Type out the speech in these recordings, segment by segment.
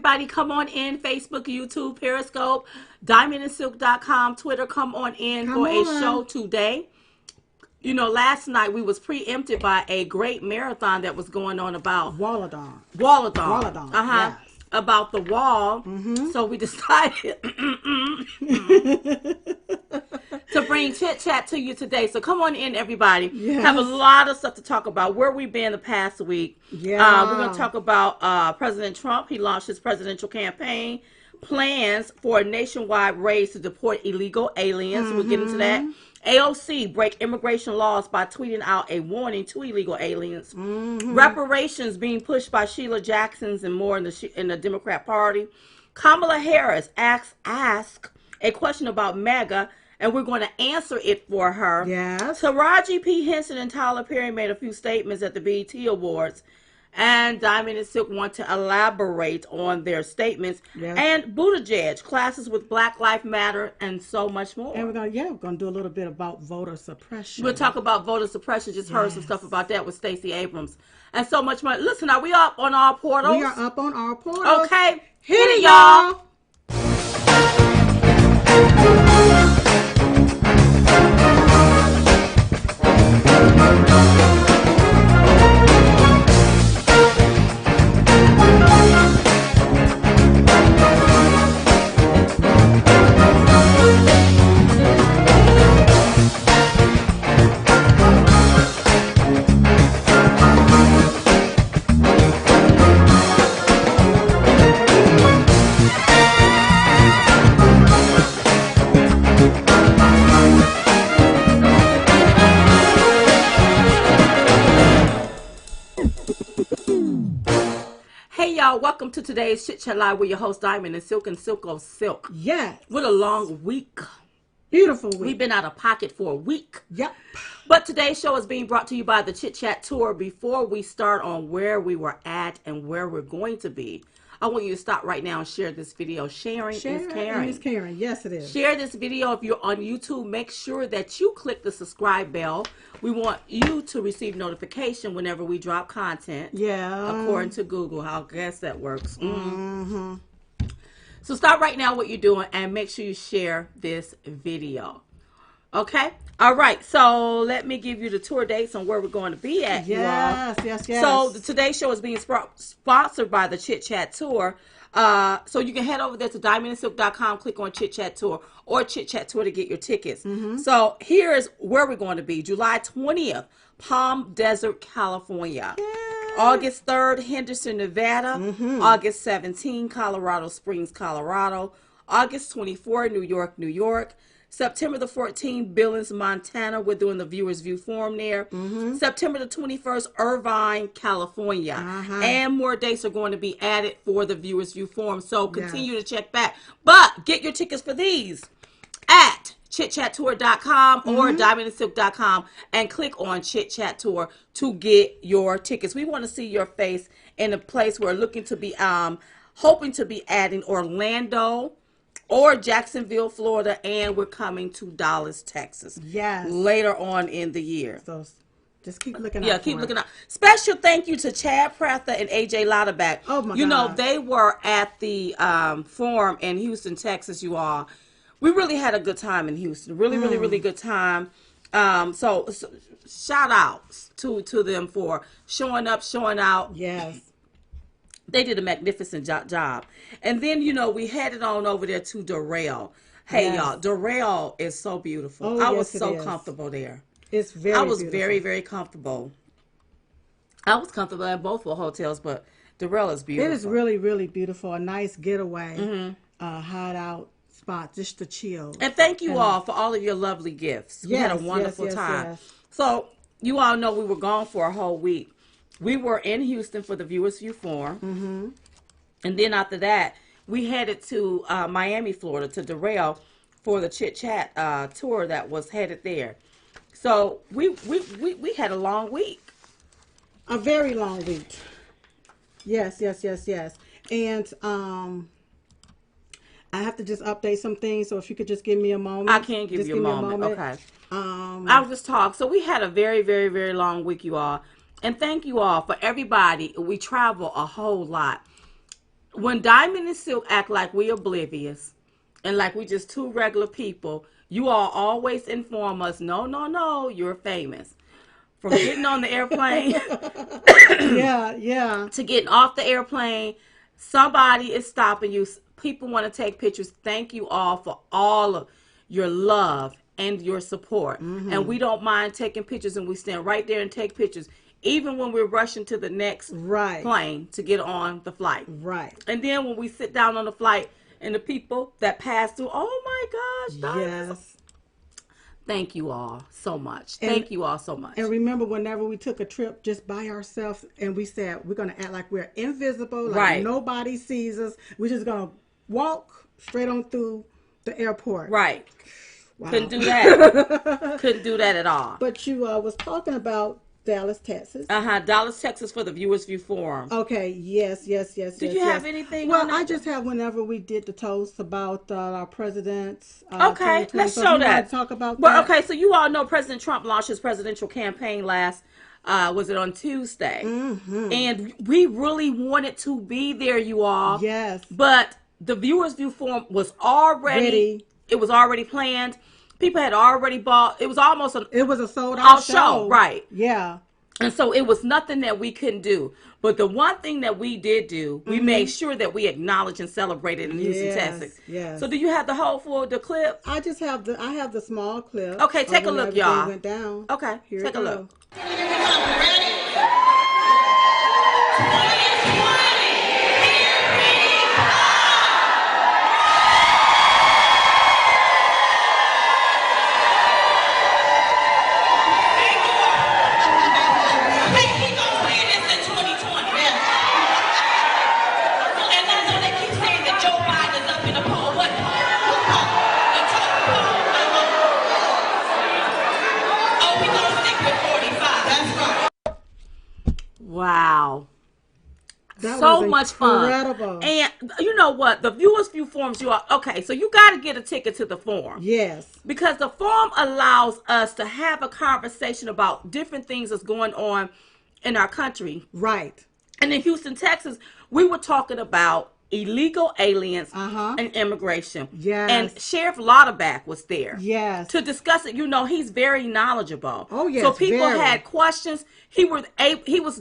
everybody, come on in. Facebook, YouTube, Periscope, diamondandsilk.com, Twitter. Come on in for a show today. You know, last night we was preempted by a great marathon that was going on about Walladon. Yes. About the wall. So we decided to bring Chit Chat to you today. So come on in, everybody. Yes. Have a lot of stuff to talk about. Where we've been the past week. Yeah. We're going to talk about President Trump. He launched his presidential campaign. Plans for a nationwide raid to deport illegal aliens. We'll get into that. AOC break immigration laws by tweeting out a warning to illegal aliens. Reparations being pushed by Sheila Jackson's and more in the Democrat Party. Kamala Harris ask a question about MAGA, and we're going to answer it for her. Yes. Taraji P. Henson and Tyler Perry made a few statements at the BET Awards, and Diamond and Silk want to elaborate on their statements. Yes. And Buttigieg, classes with Black Lives Matter, and so much more. And we're gonna do a little bit about voter suppression. We'll talk about voter suppression. Just heard some stuff about that with Stacey Abrams, and so much more. Listen, are we up on our portals? We are up on our portals. Okay, hit it, y'all. Welcome to today's Chit Chat Live with your host Diamond and Silk of Silk. Yes. What a long week. Beautiful week. We've been out of pocket for a week. Yep. But today's show is being brought to you by the Chit Chat Tour. Before we start on where we were at and where we're going to be, I want you to stop right now and share this video. Sharing is caring. It's caring. Yes, it is. Share this video. If you're on YouTube, make sure that you click the subscribe bell. We want you to receive notification whenever we drop content. Yeah. According to Google. I guess that works. So stop right now what you're doing and make sure you share this video. Okay? All right. So let me give you the tour dates on where we're going to be at. Yes. So today's show is being sponsored by the Chit Chat Tour. So you can head over there to diamondandsilk.com, click on Chit Chat Tour or Chit Chat Tour to get your tickets. So here is where we're going to be. July 20th, Palm Desert, California. Yeah. August 3rd, Henderson, Nevada. August 17th, Colorado Springs, Colorado. August 24th, New York, New York. September the 14th, Billings, Montana. We're doing the Viewers View Forum there. September the 21st, Irvine, California. And more dates are going to be added for the Viewers View Forum. So continue to check back. But get your tickets for these at chitchattour.com or diamondandsilk.com and click on Chit Chat Tour to get your tickets. We want to see your face in a place we're looking to be, hoping to be adding Orlando or Jacksonville, Florida, and we're coming to Dallas, Texas. Yes. Later on in the year. So just keep looking out. Yeah, keep looking out. Special thank you to Chad Prather and AJ Lauderback. Oh my God. You know, they were at the forum in Houston, Texas, you all. We really had a good time in Houston. Really good time. So shout outs to them for showing up, showing out. Yes. They did a magnificent job. And then, you know, we headed on over there to Darrell. Hey, y'all, Darrell is so beautiful. Oh, I was so comfortable there. It's very I was beautiful. very, very comfortable. I was comfortable at both hotels, but Darrell is beautiful. It is really, really beautiful. A nice getaway, hideout spot, just to chill. And thank you all for all of your lovely gifts. We had a wonderful time. Yes. So, you all know we were gone for a whole week. We were in Houston for the Viewers View Forum. And then after that, we headed to Miami, Florida, to Darrell for the Chit Chat tour that was headed there. So we had a long week. A very long week. Yes. And I have to just update some things, so if you could just give me a moment. I can give you a moment. Okay. I'll just talk. So we had a very, very, very long week, you all. And thank you all for everybody. We travel a whole lot. when Diamond and Silk act like we oblivious and like we just two regular people, you all always inform us, no, you're famous. From getting on the airplane to getting off the airplane, somebody is stopping you. People want to take pictures. Thank you all for all of your love and your support. And we don't mind taking pictures, and we stand right there and take pictures, even when we're rushing to the next plane to get on the flight. Right. And then when we sit down on the flight and the people that pass through, oh my gosh, yes. Thank you all so much. Thank you all so much. And remember, whenever we took a trip just by ourselves and we said we're going to act like we're invisible, like nobody sees us, we're just going to walk straight on through the airport. Right. Wow. Couldn't do that. Couldn't do that at all. But you was talking about Dallas, Texas. Dallas, Texas for the Viewers View Forum. Okay. Yes. Did you have anything? Well, I just have whenever we did the toast about our presidents. Okay, let's show that. Talk about that. Okay, so you all know President Trump launched his presidential campaign last. Was it on Tuesday? And we really wanted to be there, you all. Yes. But the Viewers View Forum was already. It was already planned. People had already bought. It was almost it was a sold out show. Right. Yeah. And so it was nothing that we couldn't do. But the one thing that we did do, we made sure that we acknowledged and celebrated in Houston, Texas. Yes. So do you have the whole the clip? I just have the small clip. Okay, take a look, y'all. Went down. Okay, take a look. Wow. That so was much incredible. Fun. And you know what? The Viewers View Forums, you are okay. So you got to get a ticket to the forum. Yes. Because the forum allows us to have a conversation about different things that's going on in our country. Right. And in Houston, Texas, we were talking about illegal aliens and immigration. Yes. And Sheriff Lauterbach was there. Yes. To discuss it. You know, he's very knowledgeable. Oh, yes. So people had questions. He was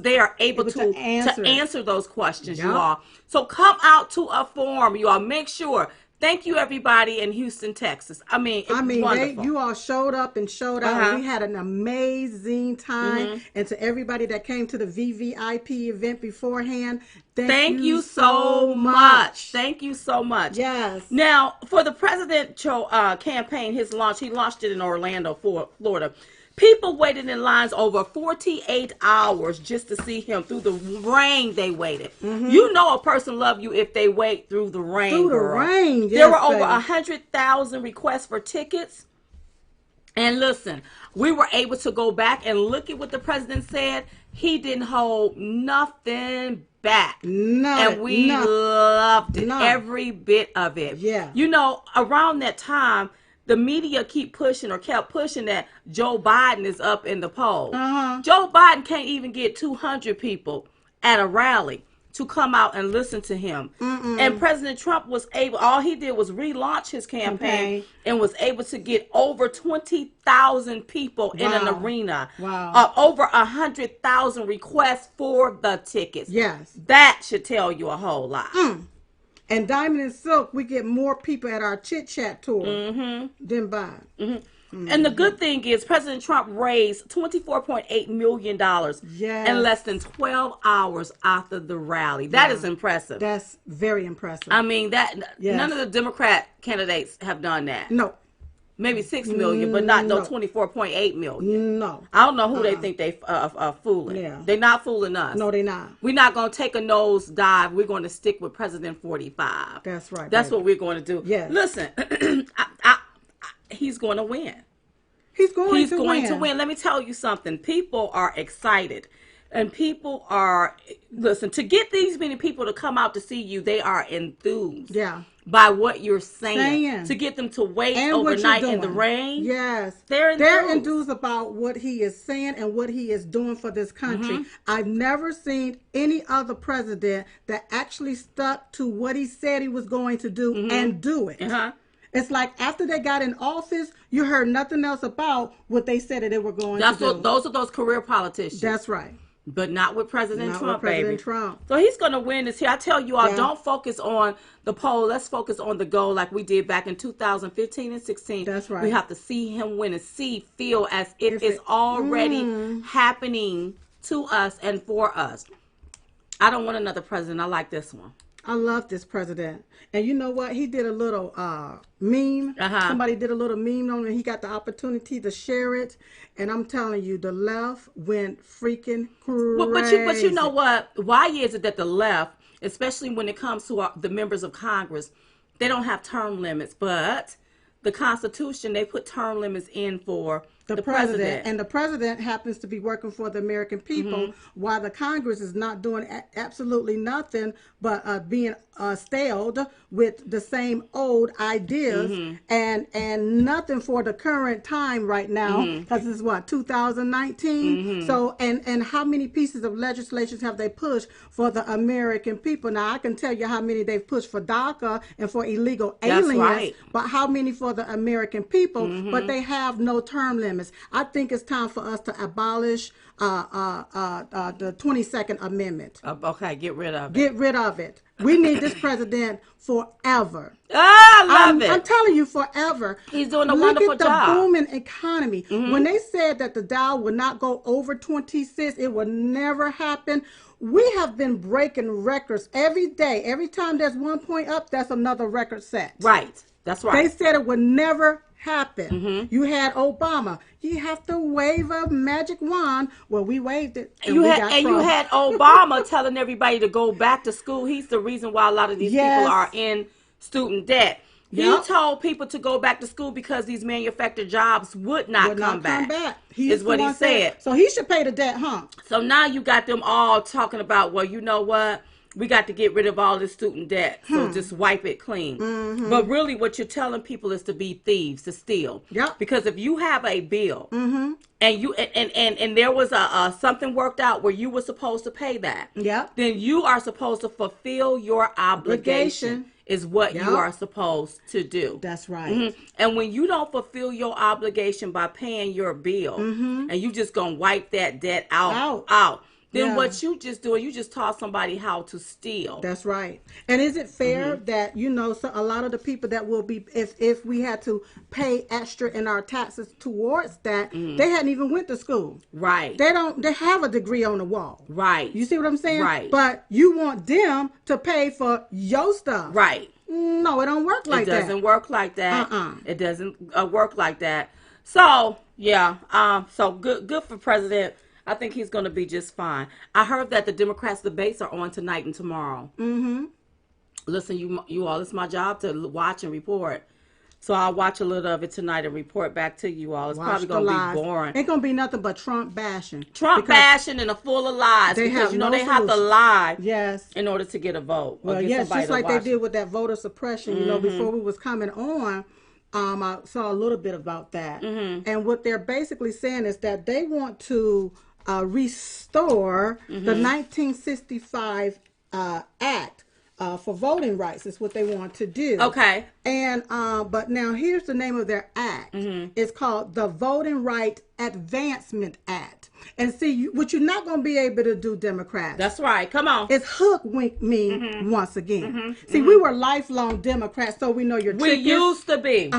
there able to answer those questions, you all. So come out to a forum, you all. Make sure. Thank you, everybody in Houston, Texas. I mean, wonderful. You all showed up and showed out. We had an amazing time. And to everybody that came to the VVIP event beforehand, thank you so much. Thank you so much. Yes. Now, for the presidential campaign, he launched it in Orlando, Florida. People waited in lines over 48 hours just to see him. Through the rain, they waited. You know a person love you if they wait through the rain. Through the rain, yes, there were over 100,000 requests for tickets. And listen, we were able to go back and look at what the president said. He didn't hold nothing back. And we loved it. Every bit of it. Yeah. You know, around that time, the media kept pushing that Joe Biden is up in the polls. Joe Biden can't even get 200 people at a rally to come out and listen to him. And President Trump was able, all he did was relaunch his campaign and was able to get over 20,000 people in an arena. Over 100,000 requests for the tickets. Yes. That should tell you a whole lot. And Diamond and Silk, we get more people at our Chit Chat tour than by. And the good thing is President Trump raised $24.8 million in less than 12 hours after the rally. That is impressive. That's very impressive. I mean, none of the Democrat candidates have done that. No. Maybe 6 million, but not no 24.8 million. No. I don't know who they think they are fooling. Yeah. They're not fooling us. No, they're not. We're not going to take a nose dive. We're going to stick with President 45. That's right. That's what we're going to do. Yes. Listen, he's going to win. He's going to win. Let me tell you something. People are excited. And people are, listen, to get these many people to come out to see you, they are enthused. Yeah. By what you're saying. To get them to wait and overnight in the rain. Yes. They're enthused about what he is saying and what he is doing for this country. I've never seen any other president that actually stuck to what he said he was going to do and do it. It's like after they got in office, you heard nothing else about what they said that they were going to do. Those are those career politicians. That's right. But not with President Trump, baby. So he's going to win this here. I tell you all, don't focus on the poll. Let's focus on the goal like we did back in 2015 and 16. That's right. We have to see him win and feel as if it's already happening to us and for us. I don't want another president. I like this one. I love this president. And you know what? He did a little meme. Somebody did a little meme on it. He got the opportunity to share it. And I'm telling you, the left went freaking crazy. But you know what? Why is it that the left, especially when it comes to the members of Congress, they don't have term limits, but the Constitution, they put term limits in for the president. And the president happens to be working for the American people, while the Congress is not doing absolutely nothing but being staled with the same old ideas and nothing for the current time right now, because it's what, 2019? So and how many pieces of legislation have they pushed for the American people? Now I can tell you how many they've pushed for DACA and for illegal aliens, but how many for the American people? But they have no term limits. I think it's time for us to abolish the 22nd Amendment. Okay, get rid of it. Get rid of it. We need this president forever. I love it. I'm telling you, forever. He's doing a wonderful job. Look at the booming economy. When they said that the Dow would not go over 26, it would never happen. We have been breaking records every day. Every time there's 1 point up, that's another record set. Right. That's right. They said it would never happen. You had Obama. You have to wave a magic wand. Well, we waved it. And you had Obama telling everybody to go back to school. He's the reason why a lot of these people are in student debt. He told people to go back to school because these manufactured jobs would not come back. Is what he said. So he should pay the debt, huh? So now you got them all talking about, well, you know what? We got to get rid of all this student debt. So just wipe it clean. But really what you're telling people is to be thieves, to steal. Because if you have a bill and you and there was a something worked out where you were supposed to pay that, then you are supposed to fulfill your obligation. Is what you are supposed to do. That's right. And when you don't fulfill your obligation by paying your bill, and you just gonna wipe that debt out. Then what you just doing, you just taught somebody how to steal. That's right. And is it fair that, you know, so a lot of the people that will be, if we had to pay extra in our taxes towards that, they hadn't even went to school. Right. They have a degree on the wall. Right. You see what I'm saying? Right. But you want them to pay for your stuff. Right. No, it don't work like that. It doesn't work like that. It doesn't work like that. So, yeah. So good for President. I think he's going to be just fine. I heard that the Democrats' debates are on tonight and tomorrow. Listen, you all, it's my job to watch and report. So I'll watch a little of it tonight and report back to you all. It's probably going to be boring. Ain't going to be nothing but Trump bashing. Trump bashing and a full of lies. Because, they have to lie in order to get a vote. Well, yes, just like they did with that voter suppression, before we was coming on. I saw a little bit about that. And what they're basically saying is that they want to restore the 1965 Act for voting rights is what they want to do. Okay. And but now here's the name of their act. It's called the Voting Right Advancement Act. And see, what you're not going to be able to do, Democrats. That's right. Come on. It's hook wink me once again. See, we were lifelong Democrats, so we know your tricks. We used to be.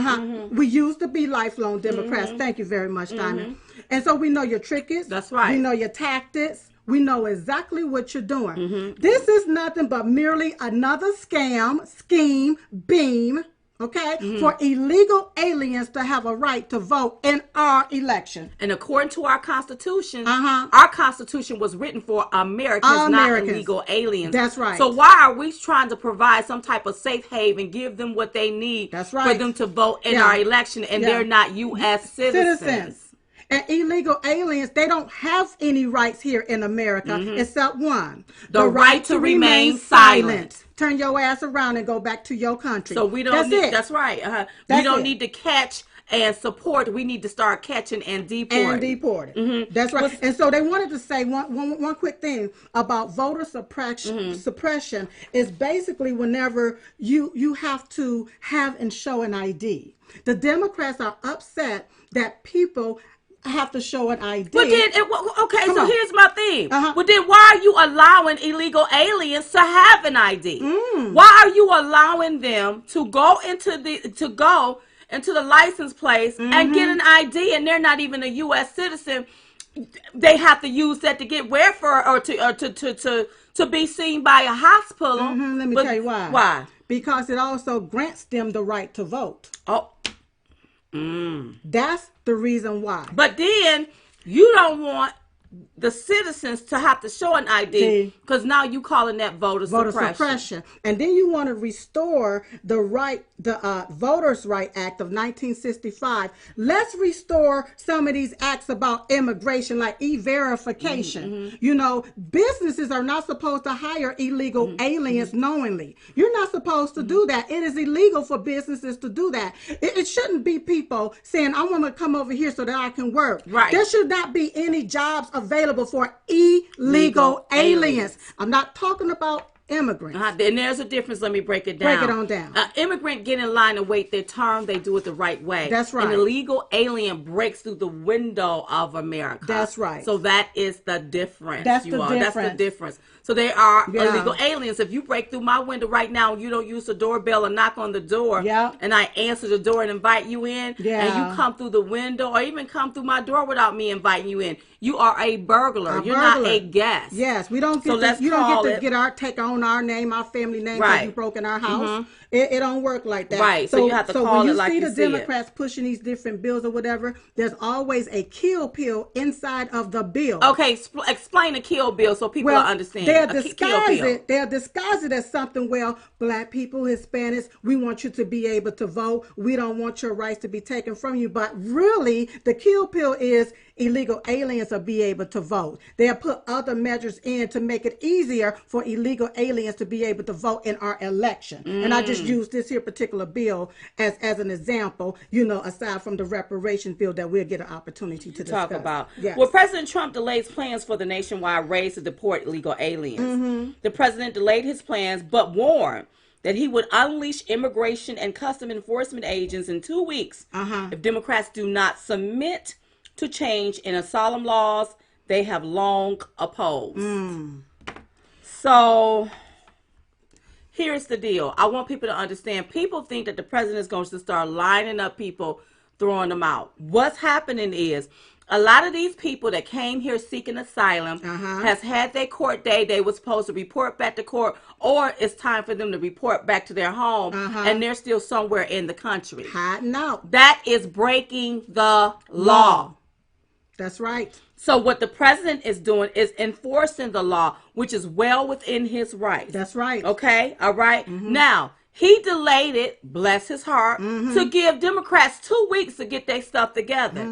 We used to be lifelong Democrats. Thank you very much, Diamond. And so we know your tricks. That's right. We know your tactics. We know exactly what you're doing. This is nothing but merely another scam, scheme, beam, for illegal aliens to have a right to vote in our election. And according to our Constitution, our Constitution was written for Americans, not illegal aliens. That's right. So why are we trying to provide some type of safe haven, give them what they need for them to vote in our election, and they're not U.S. citizens? And illegal aliens, they don't have any rights here in America except one. The right to remain silent. Turn your ass around and go back to your country. So we don't need, that's right. We don't need to catch and support. We need to start catching and deporting. That's right. And so they wanted to say one quick thing about voter suppression is basically whenever you have to have and show an ID. The Democrats are upset that people have to show an ID. But then, here's my thing. But then why are you allowing illegal aliens to have an ID? Why are you allowing them to go into the license place and get an ID, and they're not even a U.S. citizen? They have to use that to get welfare or to be seen by a hospital. Let me tell you why. Why? Because it also grants them the right to vote. Oh. That's the reason why. But then you don't want the citizens to have to show an ID because now you calling that voter suppression. And then you want to restore the Voters' Right Act of 1965. Let's restore some of these acts about immigration, like e-verification. You know, businesses are not supposed to hire illegal aliens knowingly. You're not supposed to do that. It is illegal for businesses to do that. It shouldn't be people saying, I want to come over here so that I can work. Right. There should not be any jobs available for illegal aliens. I'm not talking about immigrants. And there's a difference. Let me break it down. Break it on down. Immigrant get in line and wait their turn. They do it the right way. That's right. An illegal alien breaks through the window of America. That's right. So that is the difference. That's the difference. So they are illegal aliens. If you break through my window right now and you don't use the doorbell or knock on the door, and I answer the door and invite you in, and you come through the window or even come through my door without me inviting you in, you are a burglar. You're not a guest. Yes, we don't get you don't get to take on our name, our family name, because you broke in our house. It don't work like that. Right. So you have to call it like you see. So when you see the Democrats pushing these different bills or whatever, there's always a kill pill inside of the bill. Okay, explain a kill bill so people understand. They'll disguise it as something, well, black people, Hispanics, we want you to be able to vote. We don't want your rights to be taken from you. But really, the kill pill is illegal aliens will be able to vote. They'll put other measures in to make it easier for illegal aliens to be able to vote in our election. And I just use this here particular bill as an example, aside from the reparations bill that we'll get an opportunity to talk about. Yes. Well, President Trump delays plans for the nationwide race to deport illegal aliens. The president delayed his plans, but warned that he would unleash immigration and custom enforcement agents in 2 weeks if Democrats do not submit to change in asylum laws they have long opposed. So here's the deal. I want people to understand. People think that the president is going to start lining up people, throwing them out. What's happening is a lot of these people that came here seeking asylum has had their court day. They were supposed to report back to court, or it's time for them to report back to their home, and they're still somewhere in the country. Hiding out. That is breaking the law. That's right. So what the president is doing is enforcing the law, which is well within his rights. That's right. Okay? All right? Now, he delayed it, bless his heart, to give Democrats 2 weeks to get their stuff together.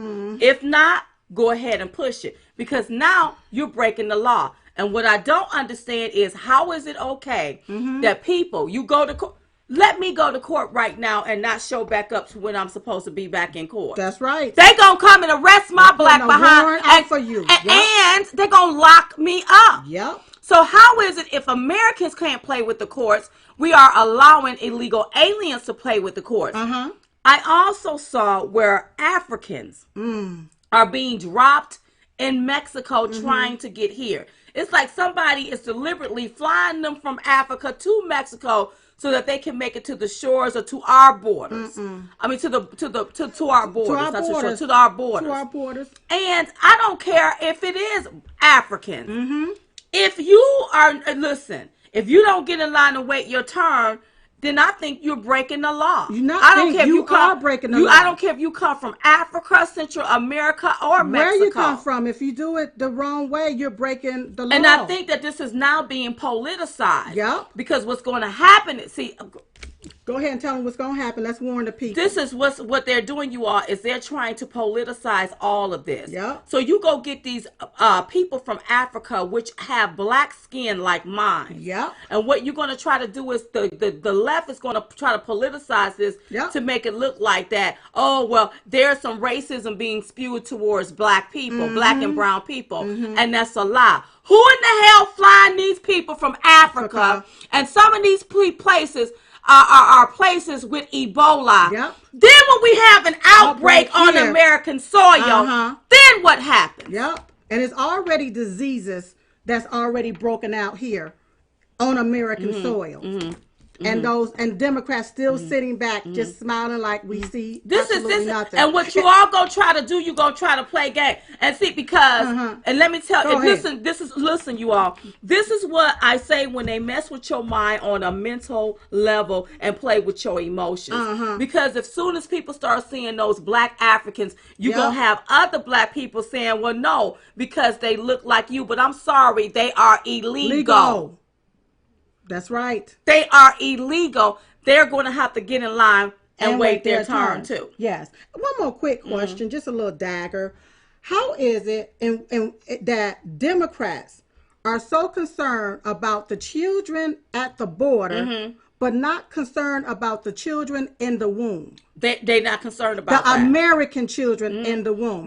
If not, go ahead and push it. Because now you're breaking the law. And what I don't understand is, how is it okay that people, you go to court, let me go to court right now and not show back up to when I'm supposed to be back in court. That's right. They gonna come and arrest my black behind for you. And they're gonna lock me up. Yep. So how is it if Americans can't play with the courts, we are allowing illegal aliens to play with the courts? I also saw where Africans are being dropped in Mexico trying to get here. It's like somebody is deliberately flying them from Africa to Mexico so that they can make it to the shores or to our borders. I mean, to our borders. To our borders. And I don't care if it is Africans. If you are, listen, if you don't get in line and wait your turn, then I think you're breaking the law. I don't care if you are breaking the law. I don't care if you come from Africa, Central America, or Mexico. Where you come from, if you do it the wrong way, you're breaking the law. And I think that this is now being politicized. Yep. Because what's going to happen is, see, Go ahead and tell them what's going to happen. Let's warn the people. This is what they're doing, you all, is they're trying to politicize all of this. Yep. So you go get these people from Africa, which have black skin like mine. Yep. And what you're going to try to do is the left is going to try to politicize this to make it look like that. Oh, well, there's some racism being spewed towards black people, black and brown people. And that's a lie. Who in the hell flying these people from Africa? And some of these places are places with Ebola. Yep. Then when we have an outbreak on American soil, then what happens? Yep. And it's already diseases that's already broken out here on American soil. And Democrats still sitting back, just smiling like we see absolutely nothing. And what you all gonna try to do, you gonna try to play game and see because. And let me tell you, listen, you all. This is what I say when they mess with your mind on a mental level and play with your emotions. Because as soon as people start seeing those black Africans, you gonna have other black people saying, "Well, no, because they look like you." But I'm sorry, they are illegal. That's right. They are illegal. They're going to have to get in line and wait their turn too. Yes. One more quick question, just a little dagger. How is it that Democrats are so concerned about the children at the border, but not concerned about the children in the womb? They're not concerned about the American children in the womb.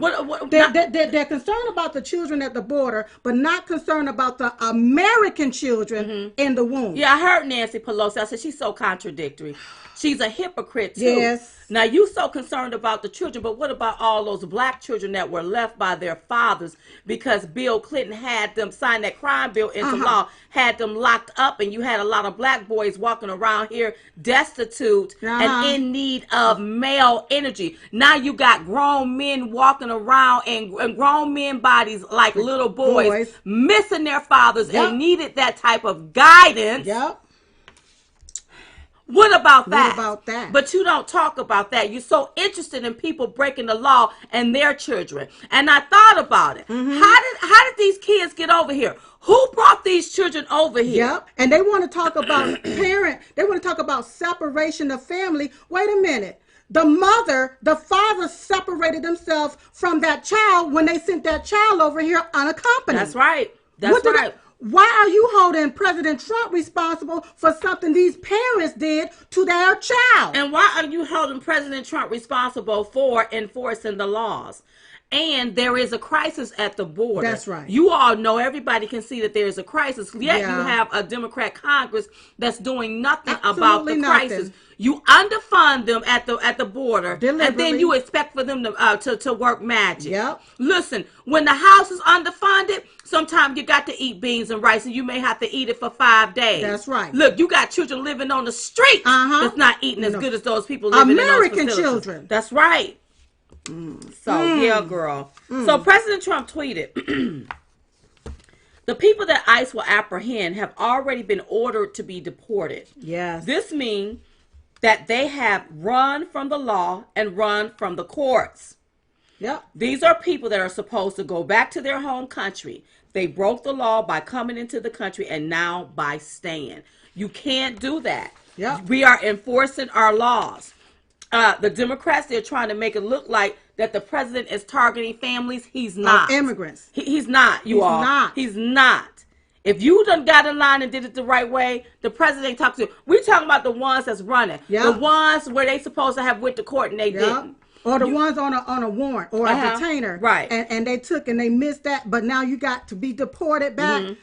They're concerned about the children at the border, but not concerned about the American children in the womb. Yeah, I heard Nancy Pelosi. I said she's so contradictory. She's a hypocrite too. Yes. Now you so concerned about the children, but what about all those black children that were left by their fathers because Bill Clinton had them sign that crime bill into law, had them locked up, and you had a lot of black boys walking around here destitute and in need of male energy. Now you got grown men walking around and grown men bodies like little boys. Missing their fathers and needed that type of guidance. Yep. What about that? What about that? But you don't talk about that. You're so interested in people breaking the law and their children. And I thought about it. How did these kids get over here? Who brought these children over here? Yep. And they want to talk about they want to talk about separation of family. Wait a minute. The father separated themselves from that child when they sent that child over here unaccompanied. That's right. That's right. Why are you holding President Trump responsible for something these parents did to their child? And why are you holding President Trump responsible for enforcing the laws? And there is a crisis at the border. That's right. You all know, everybody can see that there is a crisis. Yet you have a Democrat Congress that's doing nothing about the crisis. You underfund them at the border, and then you expect for them to work magic. Yep. Listen, when the house is underfunded, sometimes you got to eat beans and rice, and you may have to eat it for 5 days. That's right. Look, you got children living on the street that's not eating as good as those people living American in those facilities. Children. That's right. Yeah, girl. So President Trump tweeted, the people that ICE will apprehend have already been ordered to be deported. Yes. This means that they have run from the law and run from the courts. Yep. These are people that are supposed to go back to their home country. They broke the law by coming into the country and now by staying. You can't do that. Yep. We are enforcing our laws. The Democrats, they're trying to make it look like that the president is targeting families. He's not. Immigrants. He's not, He's not. He's not. If you done got in line and did it the right way, the president ain't talking to you. We're talking about the ones that's running. Yep. The ones where they supposed to have went to court and they didn't. Or the ones on a warrant or a detainer. Right. And they took and they missed that, but now you got to be deported back.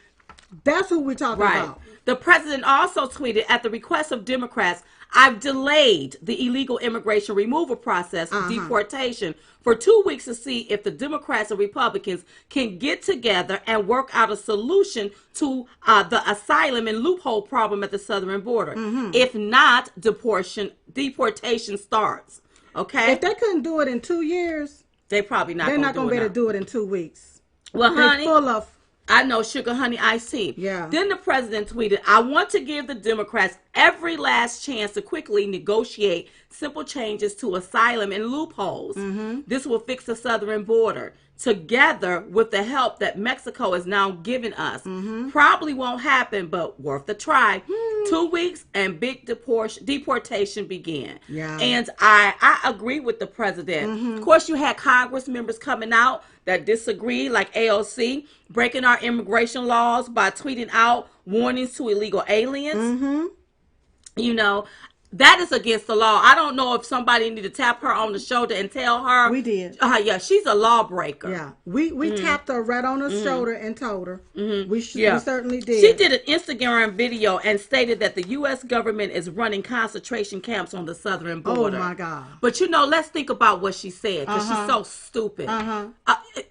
That's who we're talking about. The president also tweeted, at the request of Democrats, I've delayed the illegal immigration removal process, deportation, for 2 weeks to see if the Democrats and Republicans can get together and work out a solution to the asylum and loophole problem at the southern border. If not, deportation starts. Okay? If they couldn't do it in 2 years, they're going to be able to do it in 2 weeks. Well, honey, full of I know, sugar, honey, iced tea. Yeah. Then the president tweeted, I want to give the Democrats every last chance to quickly negotiate simple changes to asylum and loopholes. This will fix the southern border, together with the help that Mexico is now giving us. Probably won't happen, but worth a try. 2 weeks, and big deportation began. Yeah. And I agree with the president. Of course, you had Congress members coming out that disagree, like AOC, breaking our immigration laws by tweeting out warnings to illegal aliens. You know, that is against the law. I don't know if somebody needed to tap her on the shoulder and tell her. We did. Yeah, she's a lawbreaker. Yeah, we tapped her right on her shoulder and told her. We certainly did. She did an Instagram video and stated that the U.S. government is running concentration camps on the southern border. Oh my God! But let's think about what she said, because she's so stupid,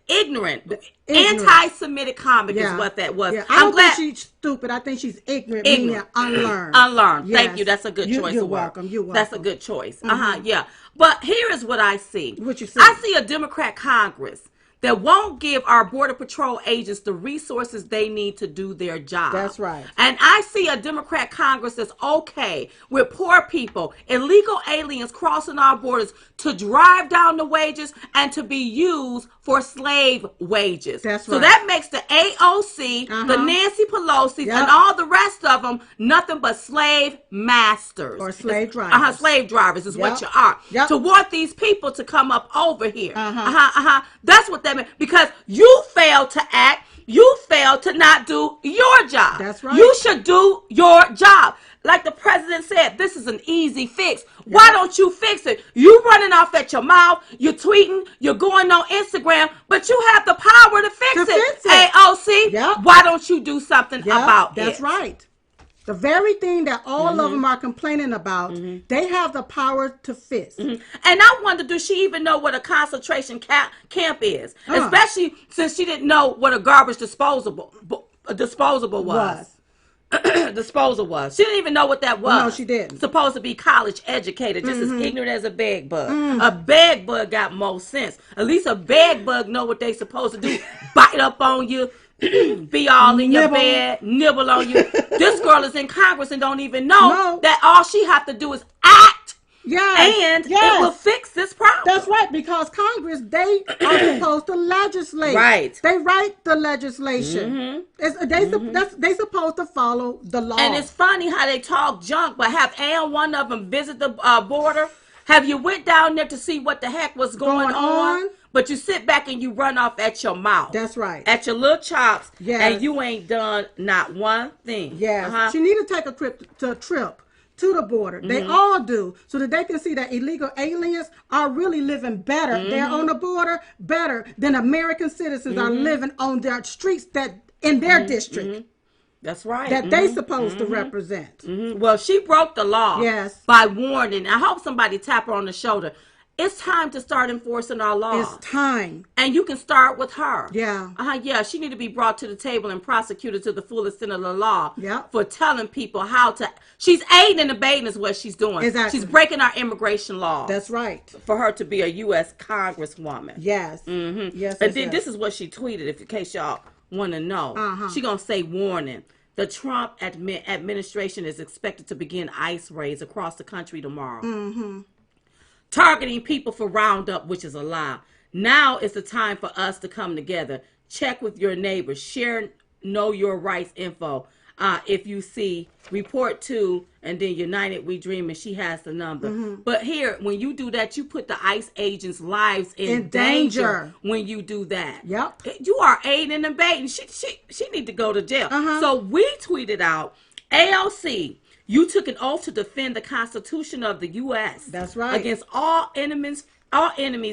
ignorant. Anti-Semitic comic is what that was. Yeah. I don't think she's stupid. I think she's ignorant. Meaning unlearned. Unlearned. Yes. Thank you. That's a good choice. You're welcome. You're welcome. That's a good choice. Yeah. But here is what I see. What you see? I see a Democrat Congress that won't give our Border Patrol agents the resources they need to do their job. That's right. And I see a Democrat Congress that's okay with poor people, illegal aliens crossing our borders to drive down the wages and to be used for slave wages. That's right. So that makes the AOC, the Nancy Pelosi's, and all the rest of them nothing but slave masters. Or slave drivers. Slave drivers is what you are. To want these people to come up over here. That's what that meant. Because you failed to act. You failed to not do your job. That's right. You should do your job. Like the president said, this is an easy fix. Why don't you fix it? You running off at your mouth, you're tweeting, you're going on Instagram, but you have the power to fix it. AOC, why don't you do something about it? That's right. The very thing that all of them are complaining about, they have the power to fix. And I wonder, does she even know what a concentration camp is? Especially since she didn't know what a garbage disposable was. Disposal was. She didn't even know what that was. No, she didn't. Supposed to be college educated, just as ignorant as a bed bug. A bed bug got more sense. At least a bed bug know what they supposed to do. Bite up on you. Be all in your bed, nibble on you. This girl is in Congress and don't even know that all she have to do is act. And it will fix this problem. That's right, because Congress, they are supposed to legislate. Right. They write the legislation. They supposed to follow the law. And it's funny how they talk junk, but have one of them visit the border? Have you went down there to see what the heck was going on? But you sit back and you run off at your mouth. That's right. At your little chops. And you ain't done not one thing. Yes. She need to take a trip to the border. They all do, so that they can see that illegal aliens are really living better. They're on the border better than American citizens are living on their streets that in their district. That's right. That they supposed to represent. Well, she broke the law. Yes. By warning. I hope somebody tap her on the shoulder. It's time to start enforcing our laws. It's time. And you can start with her. Yeah. Yeah, she need to be brought to the table and prosecuted to the fullest extent of the law. Yeah. For telling people how to. She's aiding and abetting is what she's doing. Exactly. She's breaking our immigration laws. That's right. For her to be a U.S. Congresswoman. Yes. Yes. And then this is what she tweeted, in case y'all want to know. She gonna say, warning. The Trump administration is expected to begin ICE raids across the country tomorrow. Targeting people for Roundup, which is a lie. Now is the time for us to come together. Check with your neighbors. Share know your rights info. If you see, report to, and then United We Dream, and she has the number. But here, when you do that, you put the ICE agents' lives in danger when you do that. Yep. You are aiding and abetting. She need to go to jail. So we tweeted out, AOC, you took an oath to defend the Constitution of the U.S. That's right. Against all enemies,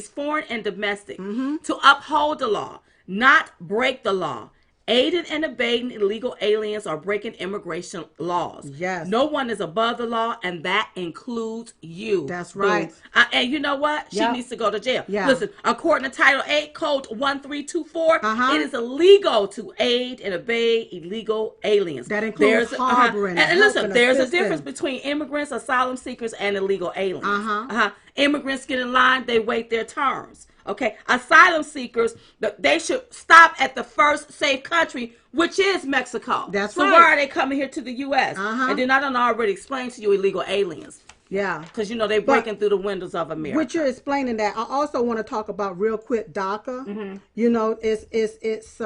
foreign and domestic, to uphold the law, not break the law. Aiding and abetting illegal aliens or breaking immigration laws. Yes. No one is above the law, and that includes you. That's right. And you know what? She needs to go to jail. Yeah. Listen, according to Title 8, Code 1324, it is illegal to aid and abet illegal aliens. That includes harboring. And listen, there's a difference between immigrants, asylum seekers, and illegal aliens. Immigrants get in line, they wait their turns. Okay, asylum seekers, they should stop at the first safe country, which is Mexico. That's right. So why are they coming here to the U.S.? And then I done already explained to you illegal aliens. Yeah. Because, they're breaking through the windows of America. Which you're explaining that. I also want to talk about real quick DACA. It's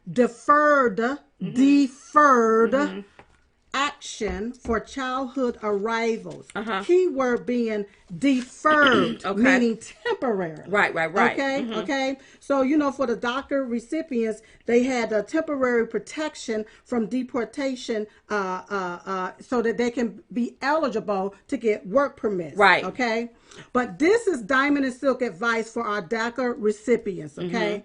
deferred action for childhood arrivals. Keyword being deferred, meaning temporary. Right. Okay, okay. So, for the DACA recipients, they had a temporary protection from deportation so that they can be eligible to get work permits. Right. Okay. But this is diamond and silk advice for our DACA recipients. Okay.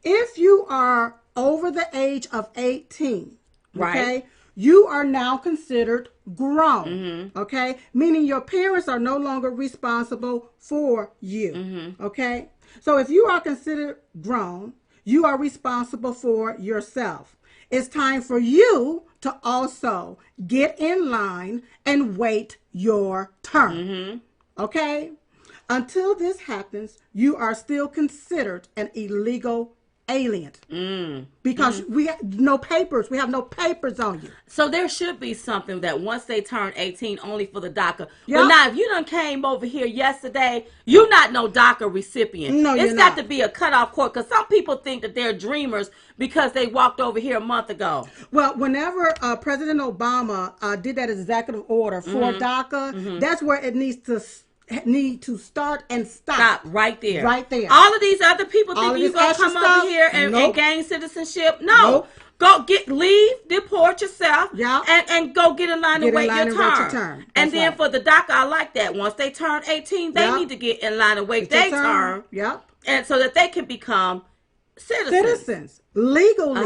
If you are over the age of 18, okay, you are now considered grown, okay? Meaning your parents are no longer responsible for you, okay? So if you are considered grown, you are responsible for yourself. It's time for you to also get in line and wait your turn, okay? Until this happens, you are still considered an illegal alien because we have no papers. We have no papers on you. So there should be something that once they turn 18, only for the DACA. But now, if you done came over here yesterday, you're not no DACA recipient. No, it's got to be a cutoff court because some people think that they're dreamers because they walked over here a month ago. Well, whenever President Obama did that executive order for DACA, that's where it needs to start and stop right there. All of these other people think you gonna come over here and gain citizenship. No. Go leave, deport yourself, and go get in line and wait your turn. And then for the DACA, I like that. Once they turn 18, they need to get in line and wait their turn. And so that they can become citizens legally.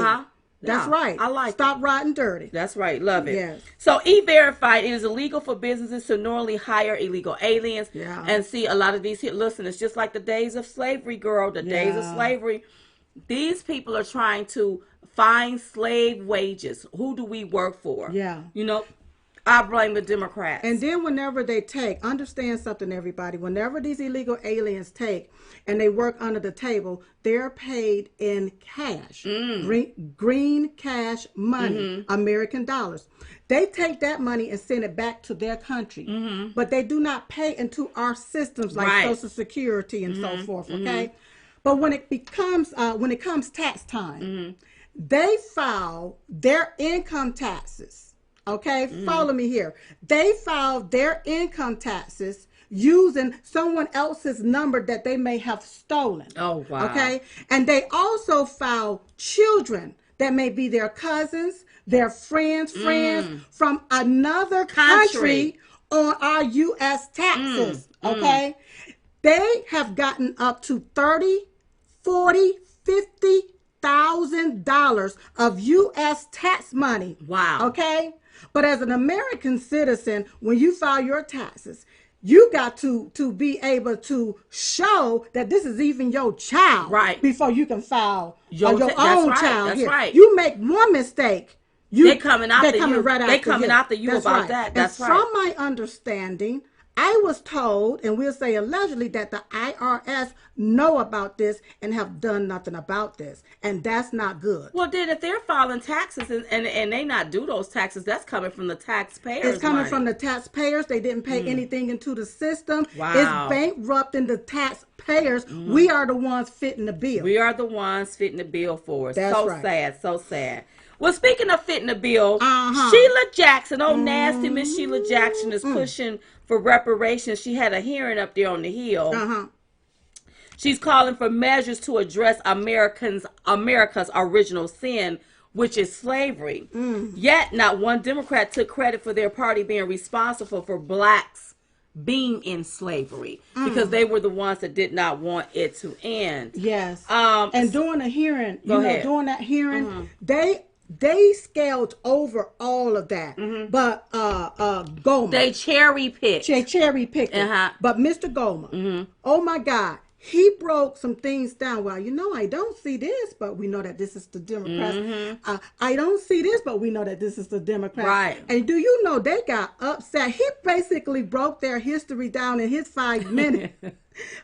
That's right. I like Stop riding dirty. That's right. Love it. Yes. So E-Verified, it is illegal for businesses to normally hire illegal aliens. And see, a lot of these here, listen, it's just like the days of slavery, girl, the days of slavery. These people are trying to find slave wages. Who do we work for? I blame the Democrats. And then whenever they understand something, everybody, whenever these illegal aliens take and they work under the table, they're paid in cash, green cash money, American dollars. They take that money and send it back to their country, but they do not pay into our systems like Social Security and so forth, okay? But when it comes tax time, they file their income taxes. Okay, follow me here. They filed their income taxes using someone else's number that they may have stolen. Oh, wow. Okay, and they also filed children that may be their cousins, their friends from another country on our U.S. taxes. Okay, they have gotten up to $30,000, $40,000, $50,000 of U.S. tax money. Wow. Okay. But as an American citizen, when you file your taxes, you got to be able to show that this is even your child before you can file your own child here. Right. You make one mistake, they coming after you. Right after they coming after you about that. That's right. From my understanding, I was told, and we'll say allegedly, that the IRS know about this and have done nothing about this. And that's not good. Well, then if they're filing taxes and they not do those taxes, that's coming from the taxpayers. It's coming from the taxpayers. They didn't pay anything into the system. Wow. It's bankrupting the taxpayers. We are the ones fitting the bill. We are the ones fitting the bill for us. That's sad, so sad. Well, speaking of fitting the bill, Sheila Jackson, nasty Miss Sheila Jackson is pushing for reparations. She had a hearing up there on the Hill. She's calling for measures to address America's original sin, which is slavery. Yet, not one Democrat took credit for their party being responsible for blacks being in slavery because they were the ones that did not want it to end. Yes. And during the hearing, during that hearing, they scaled over all of that. But Gomer, they cherry picked. It. But Mr. Gomer, oh my God, he broke some things down. Well, I don't see this, but we know that this is the Democrats. I don't see this, but we know that this is the Democrats. Right. And do you know they got upset? He basically broke their history down in his 5 minutes.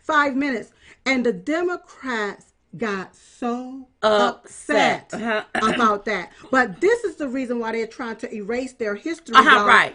5 minutes. And the Democrats got so upset about that. But this is the reason why they're trying to erase their history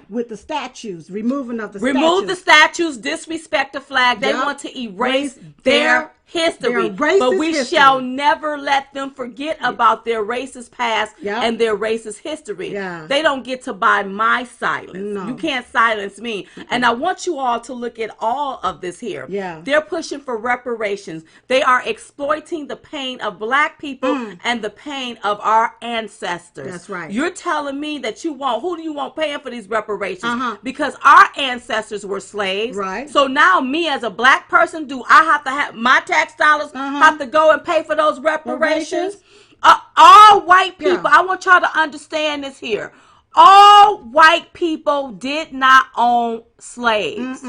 with the statues, removing of the statues. Remove the statues, disrespect the flag. They want to erase their history. But we shall never let them forget about their racist past and their racist history. They don't get to buy my silence. You can't silence me. And I want you all to look at all of this here. They're pushing for reparations. They are exploiting the pain of black people and the pain of our ancestors. That's right. You're telling me that you want, who do you want paying for these reparations? Because our ancestors were slaves. Right. So now me as a black person, do I have to have my tax dollars have to go and pay for those reparations? All white people, I want y'all to understand this here. All white people did not own slaves.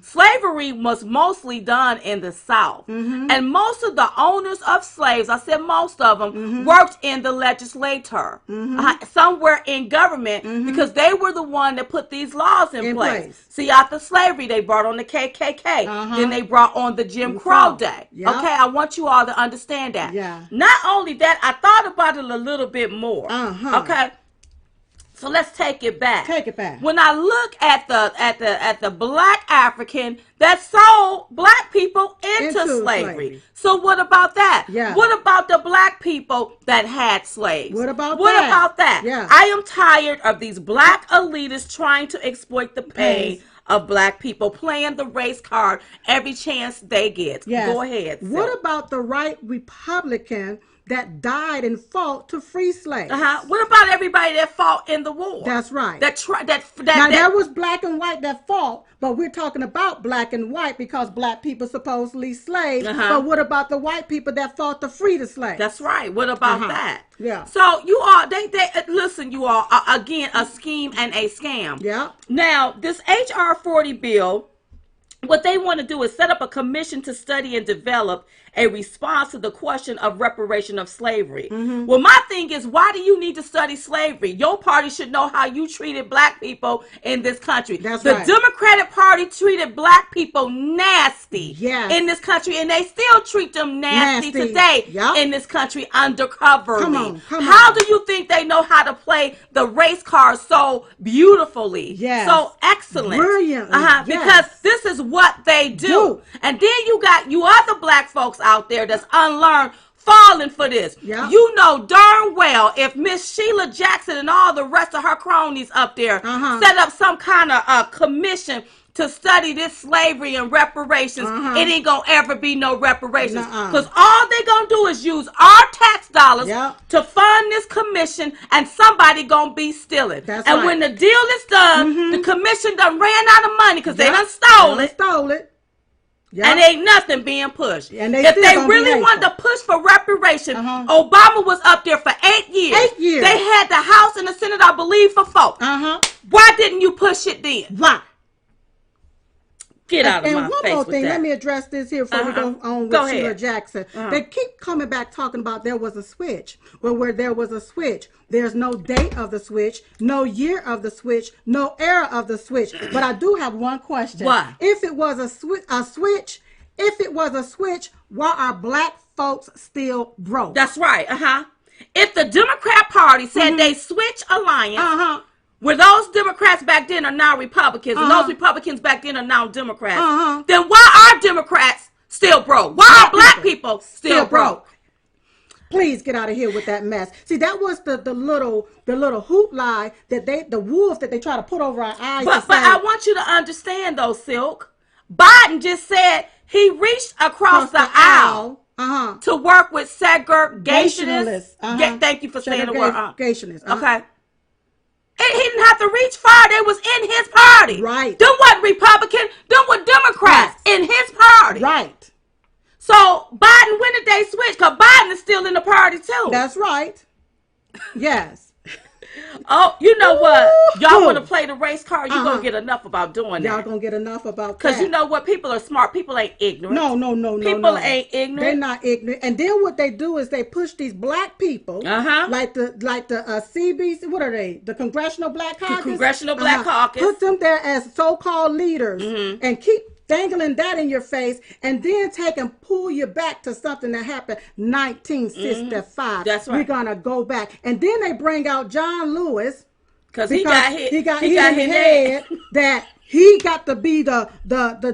Slavery was mostly done in the South. And most of the owners of slaves, I said most of them, worked in the legislature, somewhere in government, because they were the one that put these laws in place. See, after slavery, they brought on the KKK. Then they brought on the Jim Crow Day. Okay, I want you all to understand that. Not only that, I thought about it a little bit more. Okay. So let's take it back. Take it back. When I look at the black African that sold black people into slavery. So what about that? What about the black people that had slaves? What about that? I am tired of these black elitists trying to exploit the pain of black people, playing the race card every chance they get. Go ahead. What about the right Republican that died and fought to free slaves? What about everybody that fought in the war? That's right. Now there was black and white that fought, but we're talking about black and white because black people supposedly slaves. But what about the white people that fought to free the slaves? That's right. What about that? So you all, they listen, you all, again, a scheme and a scam. Now, this HR 40 bill, what they want to do is set up a commission to study and develop a response to the question of reparation of slavery. Well, my thing is, why do you need to study slavery? Your party should know how you treated black people in this country. The Democratic Party treated black people nasty in this country, and they still treat them nasty today in this country undercoverly. How do you think they know how to play the race card so beautifully, so excellent? Brilliantly. Because this is what they do. And then you got you other black folks out there that's unlearned falling for this. You know darn well if Miss Sheila Jackson and all the rest of her cronies up there set up some kind of commission to study this slavery and reparations, it ain't gonna ever be no reparations. Because all they gonna do is use our tax dollars to fund this commission, and somebody gonna be stealing. And when the deal is done, the commission done ran out of money because they done stole it. And ain't nothing being pushed. If they really wanted to push for reparation, Obama was up there for 8 years. 8 years. They had the House and the Senate, I believe, for 4. Why didn't you push it then? Why? Get out of my face. And one more thing, let me address this here before we go on with Sheila Jackson. They keep coming back talking about there was a switch. Well, where there was a switch, there's no date of the switch, no year of the switch, no era of the switch. But I do have one question. What? If it was a switch, why are black folks still broke? That's right. If the Democrat Party said they switch alliance, where those Democrats back then are now Republicans, and those Republicans back then are now Democrats, then why are Democrats still broke? Why are black people still broke? Please get out of here with that mess. See, that was the little hoop lie that the wolf that they try to put over our eyes. But I want you to understand though, Silk. Biden just said he reached across the aisle to work with segregationists. Thank you for saying the word. Segregationists. Okay. He didn't have to reach far. They was in his party. Right. Them wasn't Republican. Them were Democrats in his party. Right. So Biden, when did they switch? Because Biden is still in the party too. That's right. Yes. Oh, you know what? Y'all want to play the race card? You're going to get enough about doing that. Y'all going to get enough about that. Because you know what? People are smart. People ain't ignorant. No. People ain't ignorant. They're not ignorant. And then what they do is they push these black people, like the CBC, what are they? The Congressional Black Caucus? The Congressional Black Caucus. Put them there as so-called leaders and keep dangling that in your face, and then take and pull you back to something that happened 1965. That's right. We're gonna go back, and then they bring out John Lewis because he got hit. He got hit in the head. That he got to be the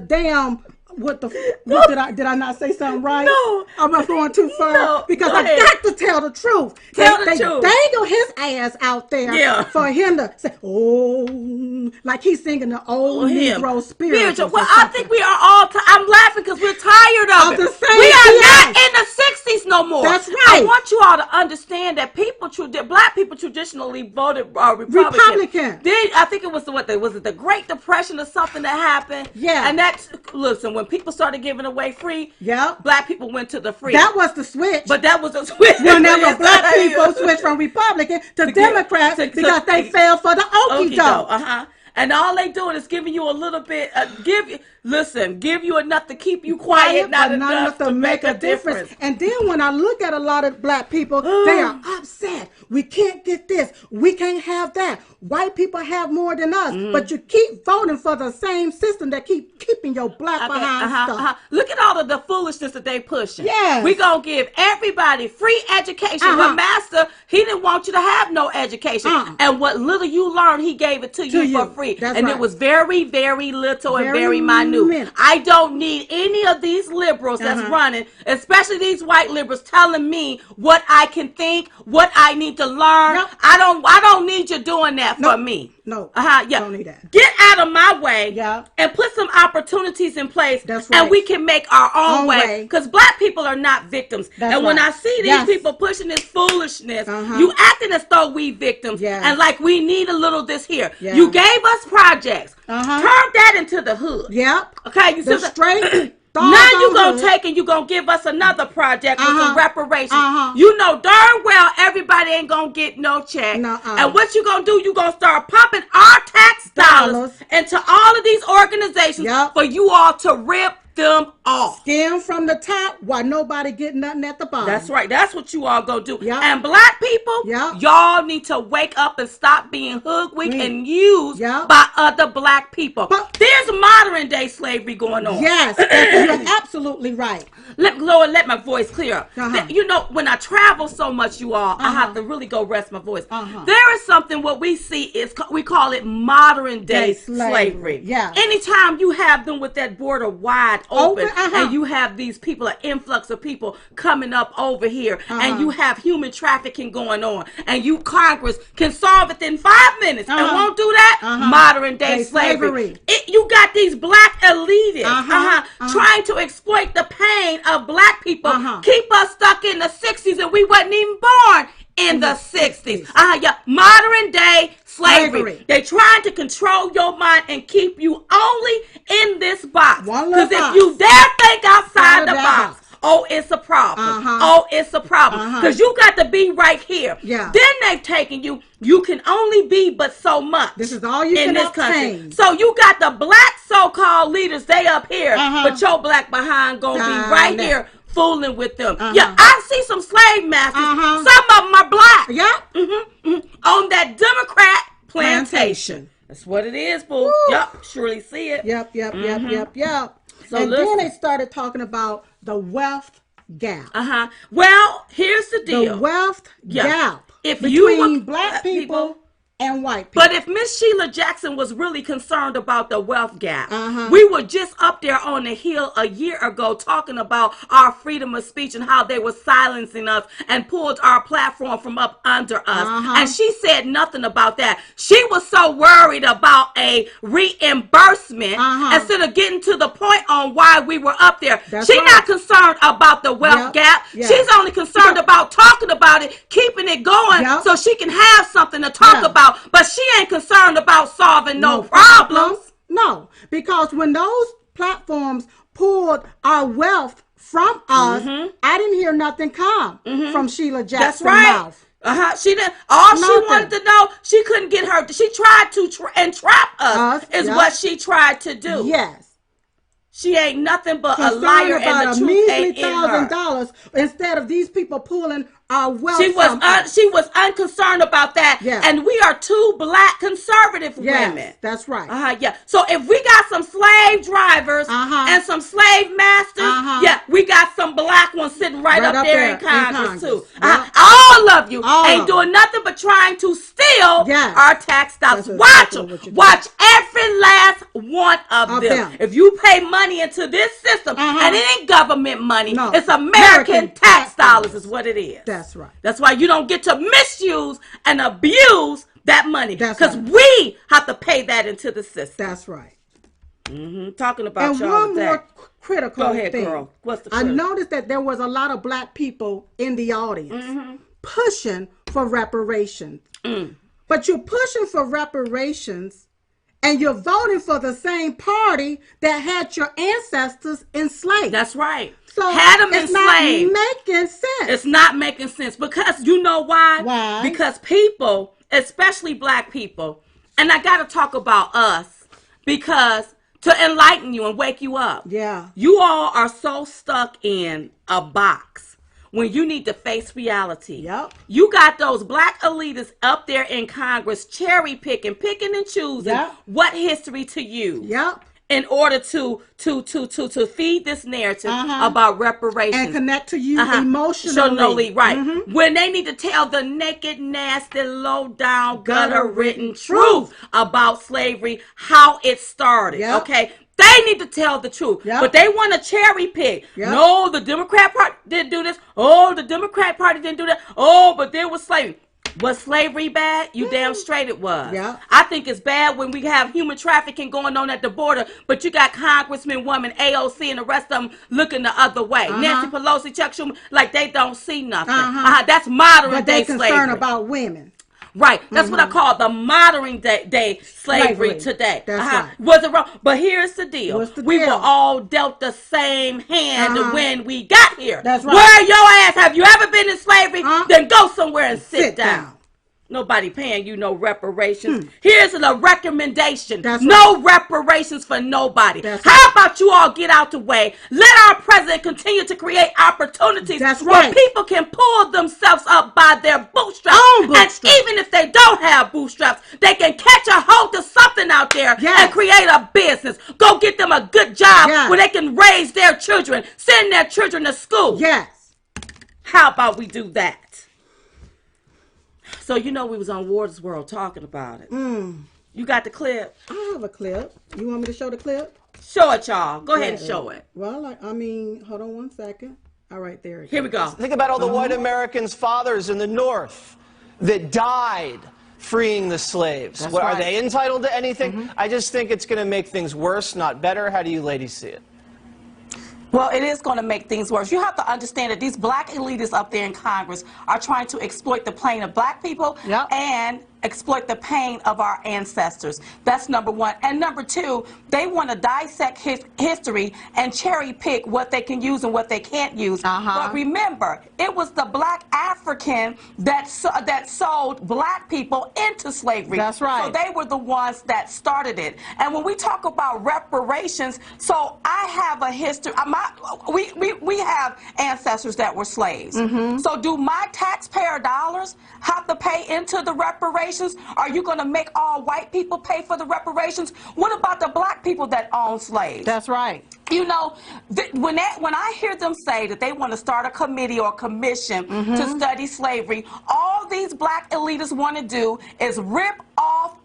damn Did I not say something right? No. Am I going too far? No, because I got to tell the truth. Tell the they truth. Dangle his ass out there for him to say, oh, like he's singing the old Negro spiritual. Well, I think we are all. I'm laughing because we're tired of it. We are not in the 60s no more. That's right. I want you all to understand that black people traditionally voted Republican. Then I think it was the Great Depression or something that happened. Yeah. And listen, when people started giving away free, black people went to the free. That was the switch. But that was the switch. Whenever black people switched from Republican to Democrats because they fell for the okie doke. And all they doing is giving you a little bit, give you enough to keep you quiet, not enough to make a difference. And then when I look at a lot of black people, they are upset. We can't get this. We can't have that. White people have more than us, but you keep voting for the same system that keep keeping your black behind stuff. Look at all of the foolishness that they pushing. Yes. We gonna give everybody free education. But Master, he didn't want you to have no education. And what little you learned, he gave it to you for free. And it was very, very little and very minute. I don't need any of these liberals that's running, especially these white liberals, telling me what I can think, what I need to learn. Nope. I don't need you doing that for me. No. Don't need that. Get out of my way and put some opportunities in place. That's right. And we can make our own way. Because black people are not victims. And when I see these people pushing this foolishness, you acting as though we victims. And like we need a little this here. You gave us projects. Turn that into the hood. Okay, you see straight. Now you're going to take and you're going to give us another project with some reparations. You know darn well everybody ain't going to get no check. And what you going to do, you're going to start pumping our tax dollars into all of these organizations for you all to rip them off. Skim from the top while nobody getting nothing at the bottom. That's right. That's what you all go do. And black people, y'all need to wake up and stop being hoodwinked and used by other black people. But there's modern day slavery going on. Yes, you're absolutely right. Lord, let my voice clear. You know, when I travel so much, you all, I have to really go rest my voice. There is something what we see is we call it modern day slavery. Anytime you have them with that border wide open and you have these people, an influx of people coming up over here and you have human trafficking going on and you Congress can solve it in 5 minutes and won't do that, modern day slavery. You got these black elitists trying to exploit the pain of black people, keep us stuck in the 60s and we wasn't even born in the 60s. Modern day slavery. They trying to control your mind and keep you only in this box. Because if you dare think outside the box, it's a problem. It's a problem. Because you got to be right here. Then they've taken you. You can only be but so much. This is all you in can this obtain. country. So you got the black so-called leaders, they up here, but your black behind gonna be right here fooling with them. I see some slave masters. Some of them are black. On that Democrat plantation. That's what it is, boo. Surely see it. So then they started talking about the wealth gap. Well, here's the deal. The wealth gap between black people and white people. But if Miss Sheila Jackson was really concerned about the wealth gap, we were just up there on the Hill a year ago talking about our freedom of speech and how they were silencing us and pulled our platform from up under us. And she said nothing about that. She was so worried about a reimbursement instead of getting to the point on why we were up there. She's not concerned about the wealth gap. She's only concerned about talking about it, keeping it going so she can have something to talk about. But she ain't concerned about solving no problems. No, because when those platforms pulled our wealth from us, I didn't hear nothing come from Sheila Jackson's mouth. She didn't. All she wanted to know, she couldn't get her. She tried to entrap us. Is what she tried to do. Yes. She ain't nothing but a liar, and the truth ain't in her. $1,000 instead of these people pulling our wealth. She was unconcerned about that, and we are two black conservative women. That's right. So if we got some slave drivers and some slave masters, we got some black ones sitting right up there in Congress too. All of you ain't doing nothing but trying to steal our tax dollars. Watch them. Watch every Every last one of them. If you pay money into this system, and it ain't government money, it's American tax dollars is what it is. That's right. That's why you don't get to misuse and abuse that money. Because we have to pay that into the system. That's right. Talking about y'all one more critical Go ahead, thing. girl. What's the I noticed that there was a lot of black people in the audience pushing for reparations. But you're pushing for reparations and you're voting for the same party that had your ancestors enslaved. That's right. So had them enslaved. It's not making sense. It's not making sense because you know why? Why? Because people, especially black people, and I got to talk about us because to enlighten you and wake you up. Yeah. You all are so stuck in a box when you need to face reality. Yep. You got those black elitists up there in Congress cherry picking and choosing what history to use. Yep. In order to feed this narrative about reparations and connect to you emotionally, right? When they need to tell the naked, nasty, low down, gutter written truth about slavery, how it started. Okay, they need to tell the truth, but they want to cherry pick. No, the Democrat Party didn't do this. Oh, the Democrat Party didn't do that. Oh, but there was slavery. Was slavery bad? You damn straight it was. I think it's bad when we have human trafficking going on at the border, but you got Congressman, woman, AOC, and the rest of them looking the other way. Nancy Pelosi, Chuck Schumer, like they don't see nothing. That's modern day slavery. But they concerned about women. Right. That's what I call the modern day slavery today. That's right. Was it wrong? But here's the deal. We were all dealt the same hand when we got here. That's right. Where your ass? Have you ever been in slavery? Then go somewhere and sit down. Nobody paying you no reparations. Here's a recommendation. No reparations for nobody. How about you all get out the way? Let our president continue to create opportunities where people can pull themselves up by their bootstraps. And even if they don't have bootstraps, they can catch a hold of something out there and create a business. Go get them a good job where they can raise their children, send their children to school. How about we do that? So you know we was on Waters World talking about it. You got the clip? I have a clip. You want me to show the clip? Show it, y'all. Go ahead and show it. Well, I mean, hold on one second. All right, there it is. Here we go. Think about all the white Americans' fathers in the North that died freeing the slaves. Are they entitled to anything? I just think it's going to make things worse, not better. How do you ladies see it? Well, it is going to make things worse. You have to understand that these black elitists up there in Congress are trying to exploit the pain of black people and exploit the pain of our ancestors. That's number one. And number two, they want to dissect history and cherry pick what they can use and what they can't use. But remember, it was the black African that sold black people into slavery. That's right. So they were the ones that started it. And when we talk about reparations, so I have a history. We have ancestors that were slaves. So do my taxpayer dollars have to pay into the reparations? Are you going to make all white people pay for the reparations? What about the black people that own slaves? That's right. You know, when I hear them say that they want to start a committee or a commission to study slavery, all these black elitists want to do is rip off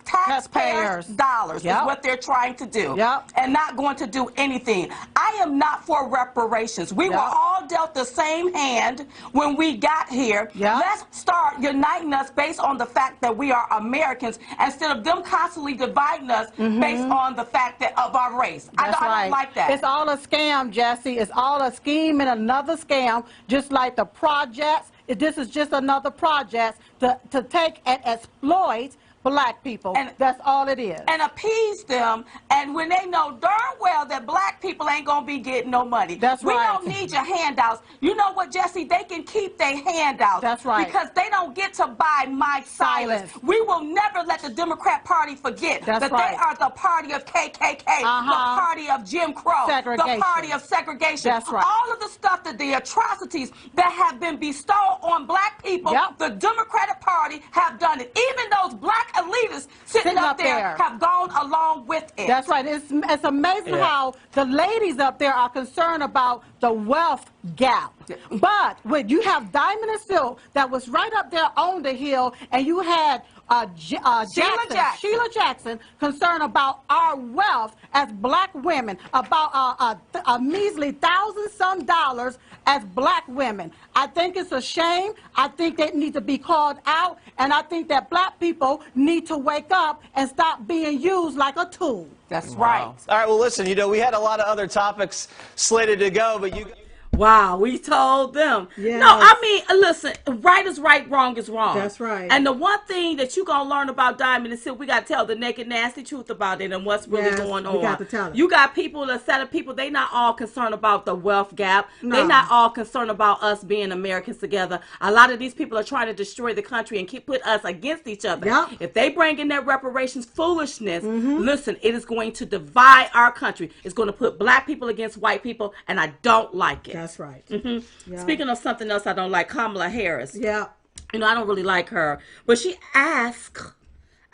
taxpayers' dollars is what they're trying to do, and not going to do anything. I am not for reparations. We were all dealt the same hand when we got here. Let's start uniting us based on the fact that we are Americans instead of them constantly dividing us based on the fact that of our race. I don't like that. It's all a scam, Jesse. It's all a scheme and another scam, just like the projects. This is just another project to take and exploit black people, and that's all it is. And appease them, and when they know darn well that black people ain't gonna be getting no money. That's we don't need your handouts. You know what, Jesse? They can keep their handouts. That's right. Because they don't get to buy my silence. We will never let the Democrat Party forget that they are the party of KKK, the party of Jim Crow, the party of segregation. That's right. All of the stuff that the atrocities that have been bestowed on black people, the Democratic Party have done it. Even those black elitists sitting up there have gone along with it. That's right. It's amazing how the ladies up there are concerned about the wealth gap. But when you have Diamond and Silk that was right up there on the hill, and you had Sheila Jackson, concerned about our wealth as black women, about a measly $1,000-some as black women. I think it's a shame. I think they need to be called out, and I think that black people need to wake up and stop being used like a tool. That's right. All right, well, listen, we had a lot of other topics slated to go, but you... Wow, we told them. Yes. No, I mean, listen, right is right, wrong is wrong. That's right. And the one thing that you're going to learn about Diamond and Silk, we got to tell the naked, nasty truth about it and what's really going on. We got to tell it. You got people, a set of people, they not all concerned about the wealth gap. No. They not all concerned about us being Americans together. A lot of these people are trying to destroy the country and put us against each other. Yep. If they bring in that reparations foolishness, listen, it is going to divide our country. It's going to put black people against white people, and I don't like it. That's right. Yeah. Speaking of something else I don't like, Kamala Harris. Yeah. I don't really like her, but she asked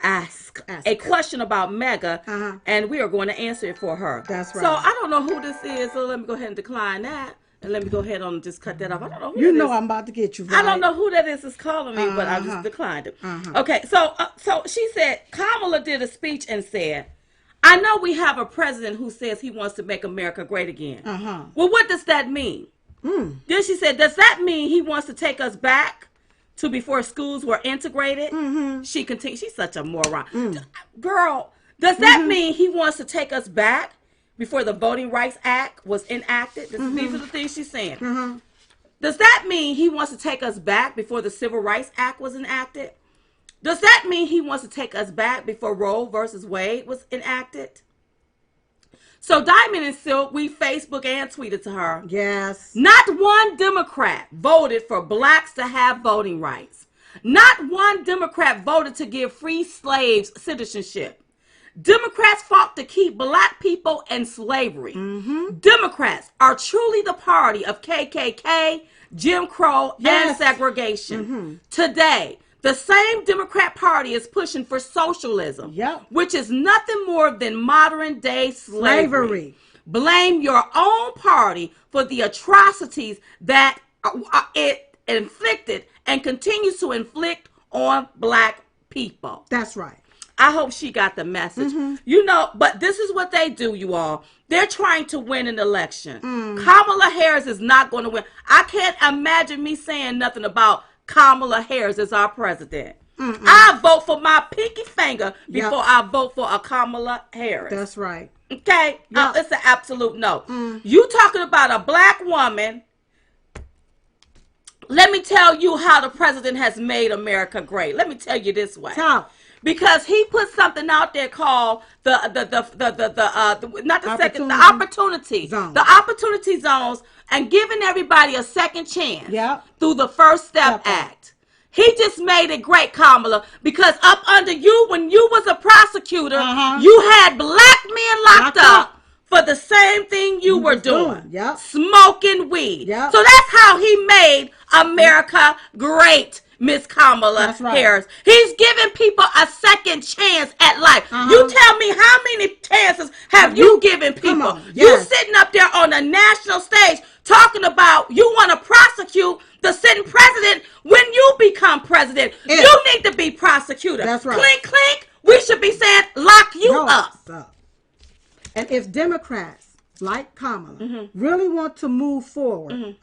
a question about MEGA, and we are going to answer it for her. That's right. So I don't know who this is, so let me go ahead and decline that. And let me go ahead and just cut that off. I don't know who that is. I'm about to get you right. I don't know who that is calling me, but I just declined it. Okay, so she said, Kamala did a speech and said, I know we have a president who says he wants to make America great again. Well, what does that mean? Then she said, does that mean he wants to take us back to before schools were integrated? She continued, she's such a moron. Girl, does that mean he wants to take us back before the Voting Rights Act was enacted? These are the things she's saying. Does that mean he wants to take us back before the Civil Rights Act was enacted? Does that mean he wants to take us back before Roe versus Wade was enacted? So Diamond and Silk, we Facebook and tweeted to her. Yes. Not one Democrat voted for blacks to have voting rights. Not one Democrat voted to give free slaves citizenship. Democrats fought to keep black people in slavery. Democrats are truly the party of KKK, Jim Crow, and segregation. Today, the same Democrat Party is pushing for socialism, which is nothing more than modern day slavery. Blame your own party for the atrocities that it inflicted and continues to inflict on black people. That's right. I hope she got the message. But this is what they do, you all. They're trying to win an election. Kamala Harris is not going to win. I can't imagine me saying nothing about Kamala Harris as our president. I vote for my pinky finger before I vote for a Kamala Harris. That's right. Okay? It's an absolute no. You talking about a black woman. Let me tell you how the president has made America great. Let me tell you this way. Because he put something out there called the opportunity zones, and giving everybody a second chance through the First Step Act. He just made it great, Kamala, because up under you, when you was a prosecutor, you had black men locked up for the same thing you were doing. Smoking weed. So that's how he made America great. Miss Kamala Harris. He's giving people a second chance at life. You tell me, how many chances have you given people? You sitting up there on a national stage talking about you want to prosecute the sitting president when you become president. You need to be prosecutor. That's right. Clink, clink. We should be saying, lock you up. And if Democrats like Kamala really want to move forward,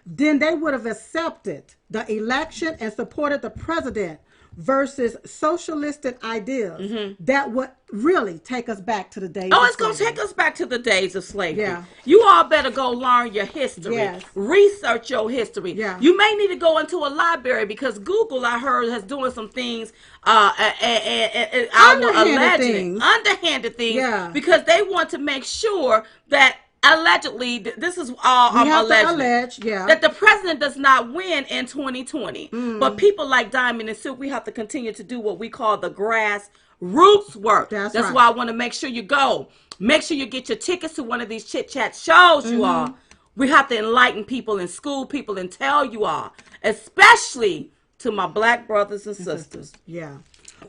then they would have accepted the election and supported the president versus socialistic ideas that would really take us back to the days of slavery. It's going to take us back to the days of slavery. You all better go learn your history. Research your history. You may need to go into a library because Google, I heard, is doing some things, underhanded things, because they want to make sure that allegedly, this is all alleged, that the president does not win in 2020. But people like Diamond and Silk, we have to continue to do what we call the grassroots work. That's why I want to make sure you go. Make sure you get your tickets to one of these Chit Chat shows, you all. We have to enlighten people and school people and tell you all, especially to my black brothers and sisters.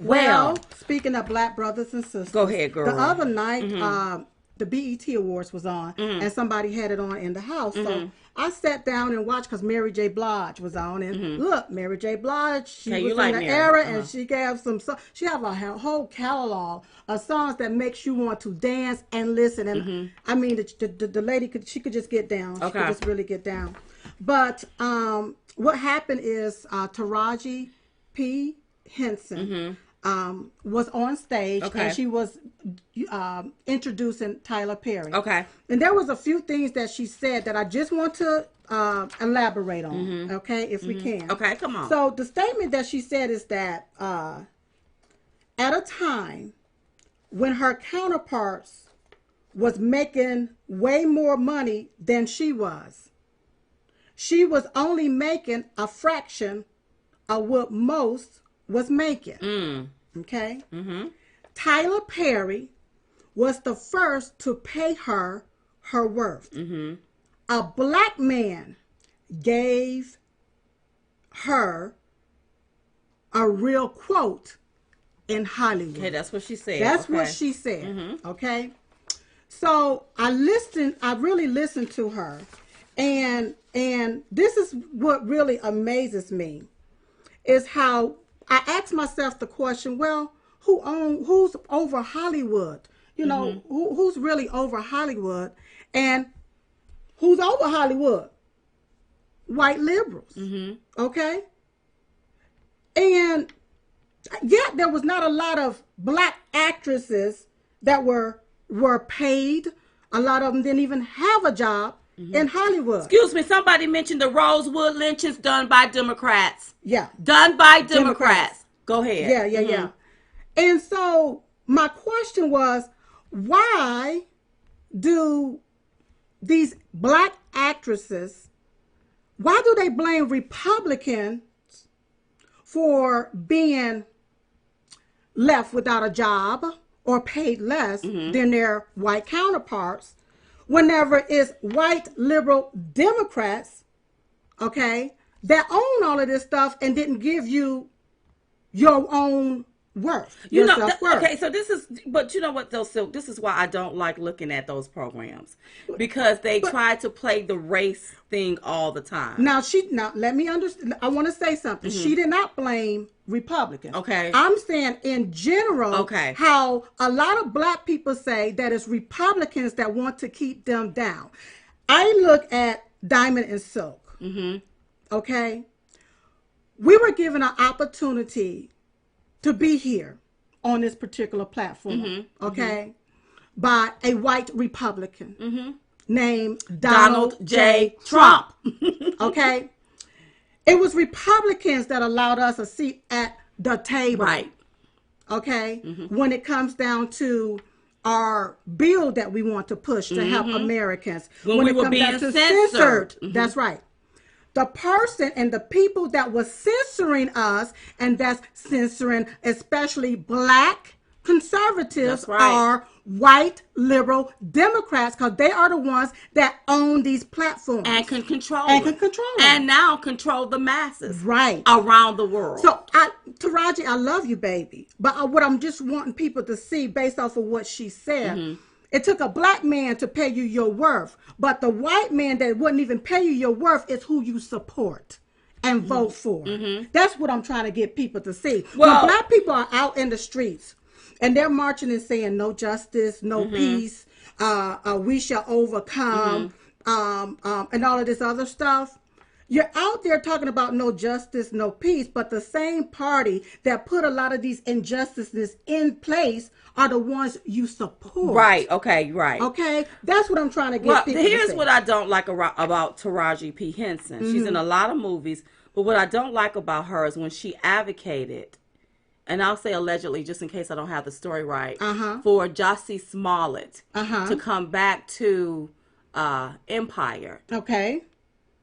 Well, speaking of black brothers and sisters, go ahead, girl. The other night, the BET Awards was on, and somebody had it on in the house. So I sat down and watched because Mary J. Blige was on, and look, Mary J. Blige, she was in the era, and she gave she have a whole catalog of songs that makes you want to dance and listen. And I mean, the lady could just get down. She could just really get down. But what happened is Taraji P. Henson was on stage, and she was introducing Tyler Perry. Okay. And there was a few things that she said that I just want to elaborate on, okay, if we can. Okay, come on. So the statement that she said is that at a time when her counterparts was making way more money than she was only making a fraction of what most was making. Okay? Tyler Perry was the first to pay her her worth. A black man gave her a real quote in Hollywood. Okay, that's what she said. That's what she said. Okay? So I really listened to her. And this is what really amazes me, is how I asked myself the question, well, who's over Hollywood? You know, who's really over Hollywood? And who's over Hollywood? White liberals. Okay? And yet there was not a lot of black actresses that were paid. A lot of them didn't even have a job in Hollywood. Excuse me, somebody mentioned the Rosewood lynchings done by Democrats. Yeah. Done by Democrats. Go ahead. Yeah. And so my question was, why do these black actresses, why do they blame Republicans for being left without a job or paid less than their white counterparts, whenever it's white liberal Democrats, okay, that own all of this stuff and didn't give you your own worth, your self-worth. Okay, so but you know what though, Silk, this is why I don't like looking at those programs, because they try to play the race thing all the time. Now let me understand. I want to say something. She did not blame Republicans. Okay. I'm saying in general, how a lot of black people say that it's Republicans that want to keep them down. I look at Diamond and Silk. Okay. We were given an opportunity to be here on this particular platform, okay, by a white Republican named Donald J. Trump. Okay. It was Republicans that allowed us a seat at the table. Right. Okay. When it comes down to our bill that we want to push to help Americans. When we were being censored. That's right. The person and the people that was censoring us, and that's censoring especially black conservatives, are white liberal Democrats, because they are the ones that own these platforms and can control and now control the masses right around the world. So Taraji, I love you, baby, but what I'm just wanting people to see based off of what she said, it took a black man to pay you your worth, but the white man that wouldn't even pay you your worth is who you support and vote for. That's what I'm trying to get people to see. When black people are out in the streets and they're marching and saying no justice, no peace, we shall overcome, and all of this other stuff, you're out there talking about no justice, no peace, but the same party that put a lot of these injustices in place are the ones you support. Right, okay, right. Okay, that's what I'm trying to get people here's to see. What I don't like about Taraji P. Henson. She's in a lot of movies, but what I don't like about her is when she advocated, and I'll say allegedly just in case I don't have the story right, for Jussie Smollett to come back to Empire. Okay.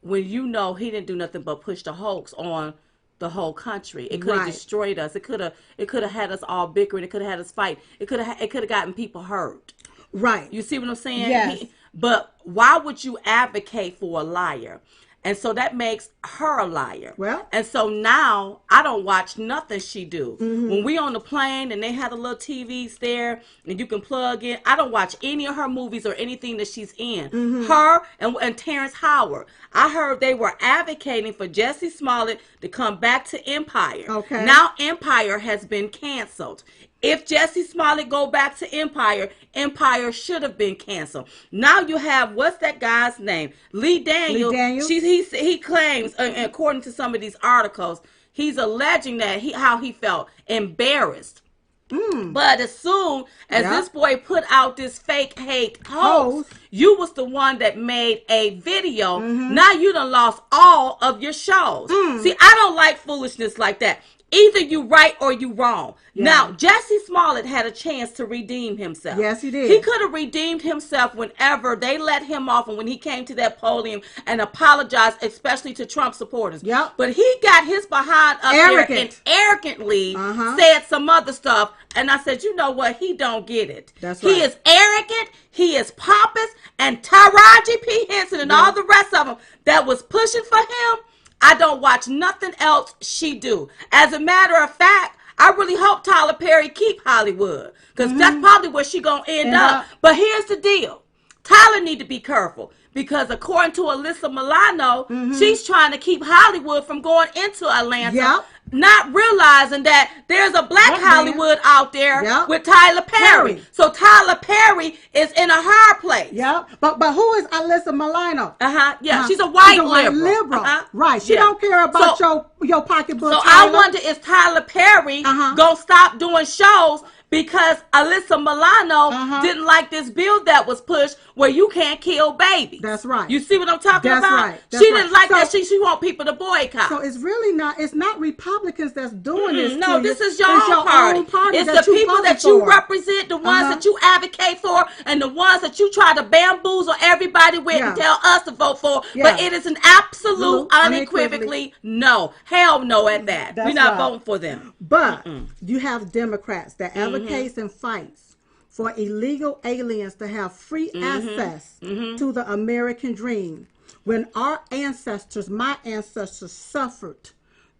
When you know he didn't do nothing but push the hoax on the whole country. It could have destroyed us. It could have had us all bickering. It could have had us fight. It could have gotten people hurt. Right. You see what I'm saying? Yes. But why would you advocate for a liar? And so that makes her a liar. Well. And so now I don't watch nothing she do. When we on the plane and they have the little TVs there and you can plug in, I don't watch any of her movies or anything that she's in. Her and Terrence Howard. I heard they were advocating for Jussie Smollett to come back to Empire. Okay. Now Empire has been canceled. If Jussie Smollett go back to Empire, Empire should have been canceled. Now you have, what's that guy's name? Lee Daniels. He claims, according to some of these articles, he's alleging that how he felt embarrassed. But as soon as this boy put out this fake hate hoax, you was the one that made a video. Now you done lost all of your shows. See, I don't like foolishness like that. Either you right or you wrong. Yeah. Now, Jussie Smollett had a chance to redeem himself. Yes, he did. He could have redeemed himself whenever they let him off and when he came to that podium and apologized, especially to Trump supporters. Yep. But he got his behind up there and arrogantly said some other stuff. And I said, you know what? He don't get it. That's right. He is arrogant. He is pompous. And Taraji P. Henson and all the rest of them that was pushing for him, I don't watch nothing else she do. As a matter of fact, I really hope Tyler Perry keep Hollywood because that's probably where she gonna end up. But here's the deal: Tyler need to be careful because according to Alyssa Milano, she's trying to keep Hollywood from going into Atlanta. Not realizing that there's a black Hollywood out there with Tyler Perry. So Tyler Perry is in a hard place. But who is Alyssa Milano? She's a white liberal. Right. She don't care about your pocketbook. So Tyler. I wonder, is Tyler Perry gonna stop doing shows because Alyssa Milano didn't like this bill that was pushed where you can't kill babies? That's right. You see what I'm talking about? Right. She didn't like that. She want people to boycott. So it's really not. It's not Republicans that's doing this. No, this is your own party. It's the people that you represent, the ones that you advocate for, and the ones that you try to bamboozle everybody with and tell us to vote for. But it is an absolute, unequivocally no. Hell no at that. We're not voting for them. But you have Democrats that advocates and fights for illegal aliens to have free access to the American dream. When our ancestors, my ancestors, suffered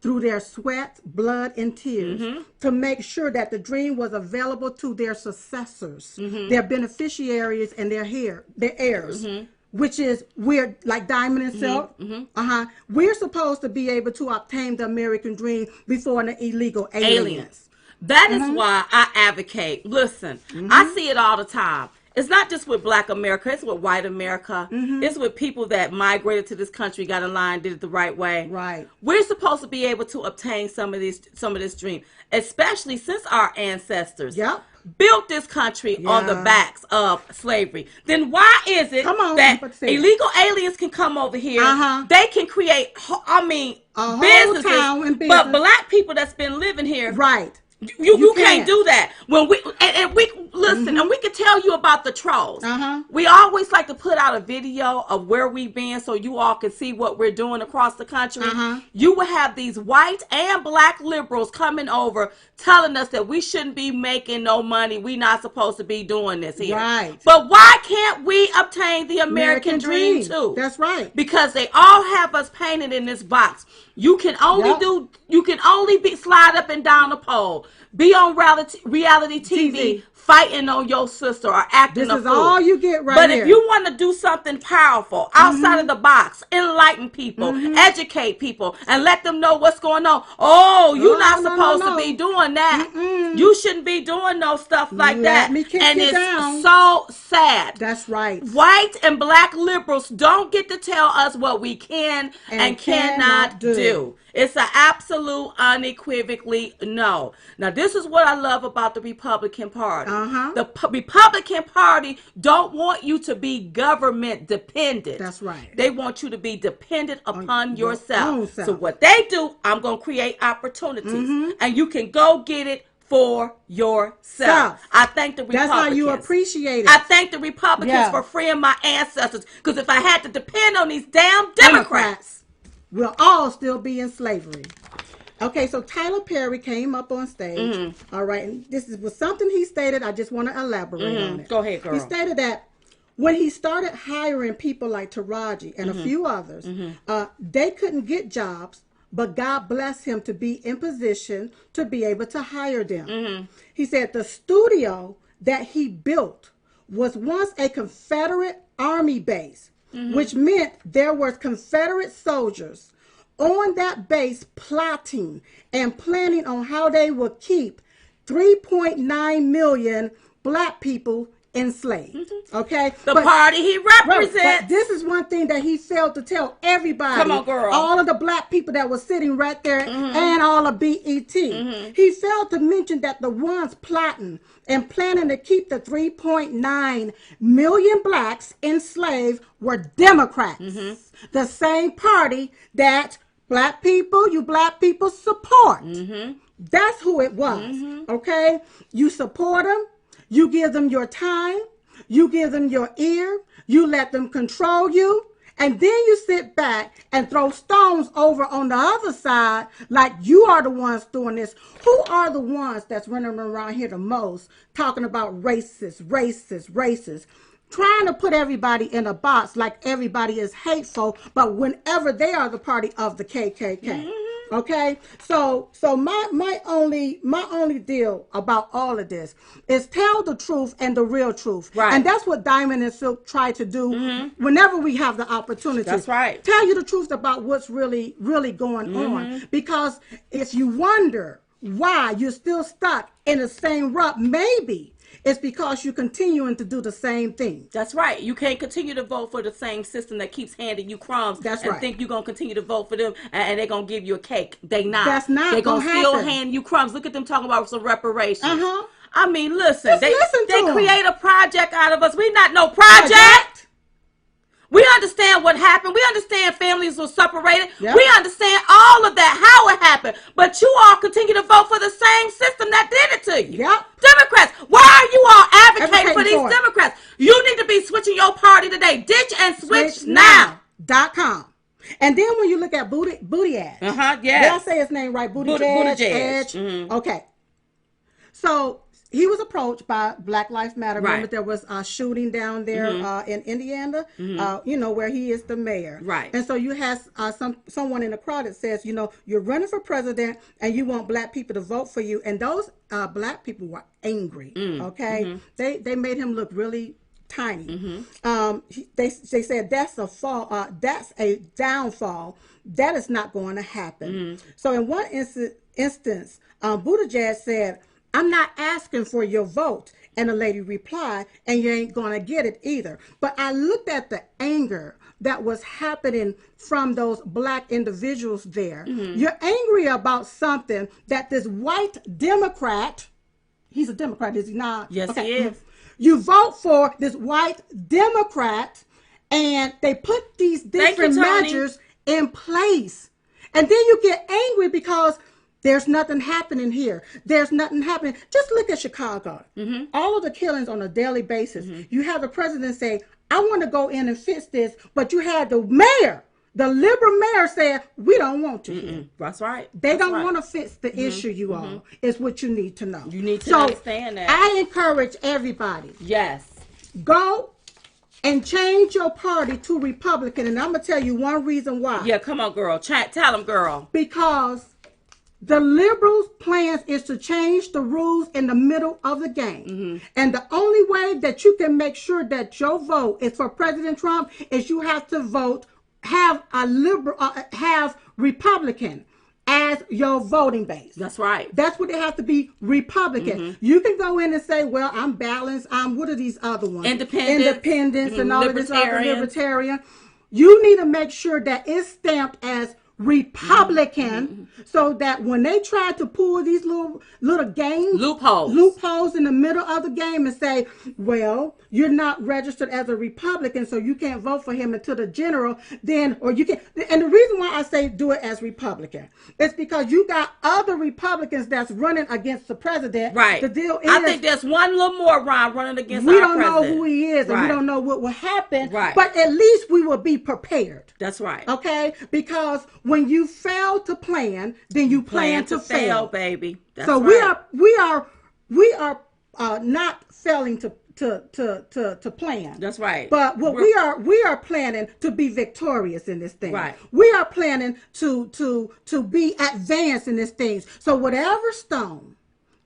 through their sweat, blood, and tears to make sure that the dream was available to their successors, their beneficiaries, and their heirs. Which is we're like Diamond and Silk. We're supposed to be able to obtain the American dream before the illegal aliens. That is why I advocate. Listen, I see it all the time. It's not just with black America, it's with white America. It's with people that migrated to this country, got in line, did it the right way. Right. We're supposed to be able to obtain some of this dream, especially since our ancestors built this country on the backs of slavery. Then why is it that illegal aliens can come over here, they can create, businesses, but black people that's been living here, you can't do that. When we listen, and we can tell you about the trolls. We always like to put out a video of where we've been so you all can see what we're doing across the country. You will have these white and black liberals coming over telling us that we shouldn't be making no money. We're not supposed to be doing this here. But why can't we obtain the American dream too? That's right. Because they all have us painted in this box. You can only slide up and down the pole, be on reality TV, fighting on your sister or acting a fool. This is all you get here. But if you want to do something powerful, outside of the box, enlighten people, educate people, and let them know what's going on. Oh, you're not supposed to be doing that. You shouldn't be doing no stuff like that. And it's so sad. That's right. White and black liberals don't get to tell us what we can and cannot do. It's an absolute, unequivocally no. Now, this is what I love about the Republican Party. The Republican Party don't want you to be government dependent. That's right. They want you to be dependent upon yourself. So what they do, I'm going to create opportunities. And you can go get it for yourself. I thank the Republicans. That's how you appreciate it. I thank the Republicans for freeing my ancestors. Because if I had to depend on these damn Democrats, we'll all still be in slavery. Okay, so Tyler Perry came up on stage. All right, and this was something he stated. I just want to elaborate on it. Go ahead, girl. He stated that when he started hiring people like Taraji and a few others, they couldn't get jobs, but God blessed him to be in position to be able to hire them. He said the studio that he built was once a Confederate Army base, which meant there were Confederate soldiers on that base plotting and planning on how they would keep 3.9 million black people enslaved. Okay, the party he represents. But this is one thing that he failed to tell everybody. Come on, girl. All of the black people that were sitting right there and all of BET. He failed to mention that the ones plotting and planning to keep the 3.9 million blacks enslaved were Democrats. The same party that you black people support. That's who it was. Okay, you support them. You give them your time, you give them your ear, you let them control you, and then you sit back and throw stones over on the other side like you are the ones doing this. Who are the ones that's running around here the most talking about racist, trying to put everybody in a box like everybody is hateful, but whenever they are the party of the KKK. Okay, so my only deal about all of this is tell the truth and the real truth, right? And that's what Diamond and Silk try to do whenever we have the opportunity. That's right. Tell you the truth about what's really going on, because if you wonder why you're still stuck in the same rut, maybe it's because you're continuing to do the same thing. That's right. You can't continue to vote for the same system that keeps handing you crumbs. That's and right. Think you're going to continue to vote for them and they're going to give you a cake. They not. That's not They're going to still happen. hand you crumbs. Look at them talking about some reparations. I mean, listen. Just they listen to them. create a project out of us. We not no project. We understand what happened. We understand families were separated. Yep. We understand all of that, how it happened. But you all continue to vote for the same system that did it to you. Yep. Democrats, why are you all advocating for these for Democrats? You need to be switching your party today. Ditch and switch now. .com. And then when you look at Booty Edge. Yeah. Did I say his name right? Booty Edge. Edge. Okay. So he was approached by Black Lives Matter. Right. Remember there was a shooting down there in Indiana, where he is the mayor. Right. And so you have someone in the crowd that says, you're running for president and you want black people to vote for you. And those black people were angry. Okay. They made him look really tiny. They said that's a fall. That's a downfall. That is not going to happen. So in one instance, Buttigieg said, I'm not asking for your vote. And the lady replied, and you ain't going to get it either. But I looked at the anger that was happening from those black individuals there. You're angry about something that this white Democrat, he's a Democrat, is he not? Yes, he is. You vote for this white Democrat, and they put these different measures in place. And then you get angry because there's nothing happening here. There's nothing happening. Just look at Chicago. All of the killings on a daily basis. You have the president say, I want to go in and fix this, but you had the mayor, the liberal mayor said, we don't want you here. That's right. They don't want to fix the issue, you all. Is what you need to know. You need to understand that. I encourage everybody. Yes. Go and change your party to Republican. And I'm going to tell you one reason why. Yeah, come on, girl. Tell them, girl. Because the liberals' plans is to change the rules in the middle of the game. And the only way that you can make sure that your vote is for President Trump is you have to have Republican as your voting base. That's right. That's what it has to be, Republican. You can go in and say, well, I'm balanced. What are these other ones? Independents and all of this other libertarian. You need to make sure that it's stamped as Republican, so that when they try to pull these little games, loopholes in the middle of the game and say, well, you're not registered as a Republican, so you can't vote for him until the general, or you can. And the reason why I say do it as Republican is because you got other Republicans that's running against the president. Right. The deal is, I think there's one little more Ron running against we our don't president. know who he is, and we don't know what will happen. Right. But at least we will be prepared. That's right. Okay, because when you fail to plan, then you plan to fail, baby. That's so right. we are not failing to to plan. That's right. But what we are planning to be victorious in this thing. Right. We are planning to be advanced in this thing. So whatever stone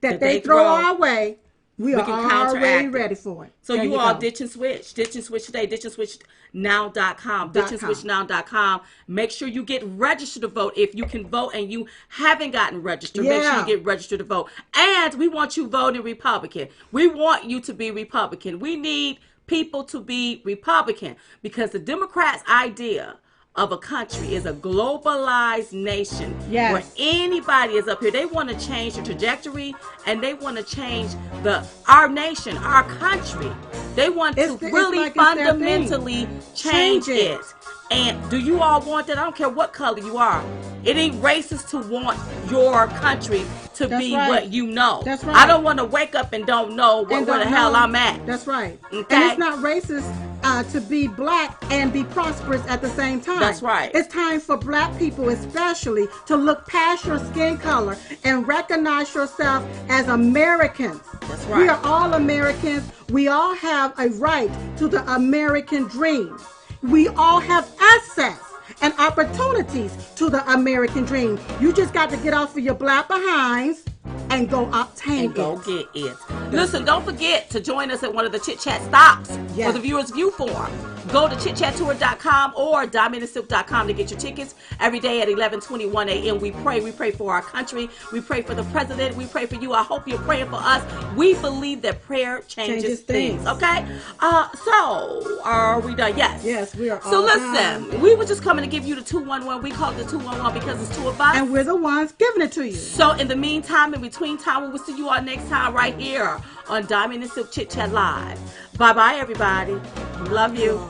that they throw our way, we are already ready for it. So you all ditch and switch today, ditchandswitchnow.com, ditchandswitchnow.com. Make sure you get registered to vote. If you can vote and you haven't gotten registered, make sure you get registered to vote. And we want you voting Republican. We want you to be Republican. We need people to be Republican because the Democrats' idea of a country is a globalized nation where anybody is up here. They want to change the trajectory and they want to change our nation, our country. They want to really fundamentally change it. And do you all want that? I don't care what color you are. It ain't racist to want your country to be what you know. That's right. I don't want to wake up and don't know where the hell I'm at. That's right. Okay? And it's not racist to be black and be prosperous at the same time. That's right. It's time for black people especially to look past your skin color and recognize yourself as Americans. That's right. We are all Americans. We all have a right to the American dream. We all have access and opportunities to the American dream. You just got to get off of your black behinds and go obtain and go get it. Listen, don't forget to join us at one of the Chit Chat stops for the Viewers View Forum. Go to chitchattour.com or diamondandsilk.com to get your tickets every day at 11:21 a.m. We pray for our country. We pray for the president. We pray for you. I hope you're praying for us. We believe that prayer changes things. Okay? So, are we done? Yes. Yes, we are all So listen, done. we were just coming to give you the 211. We called it the 211 because it's two of us. And we're the ones giving it to you. So in the meantime, in between time, we will see you all next time right here on Diamond and Silk Chit Chat Live. Bye-bye, everybody. Love you.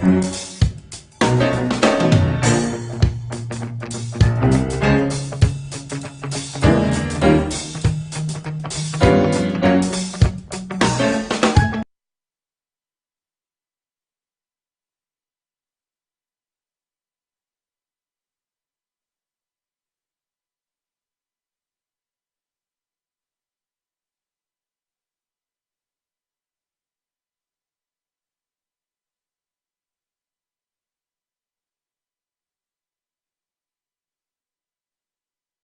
Thank you.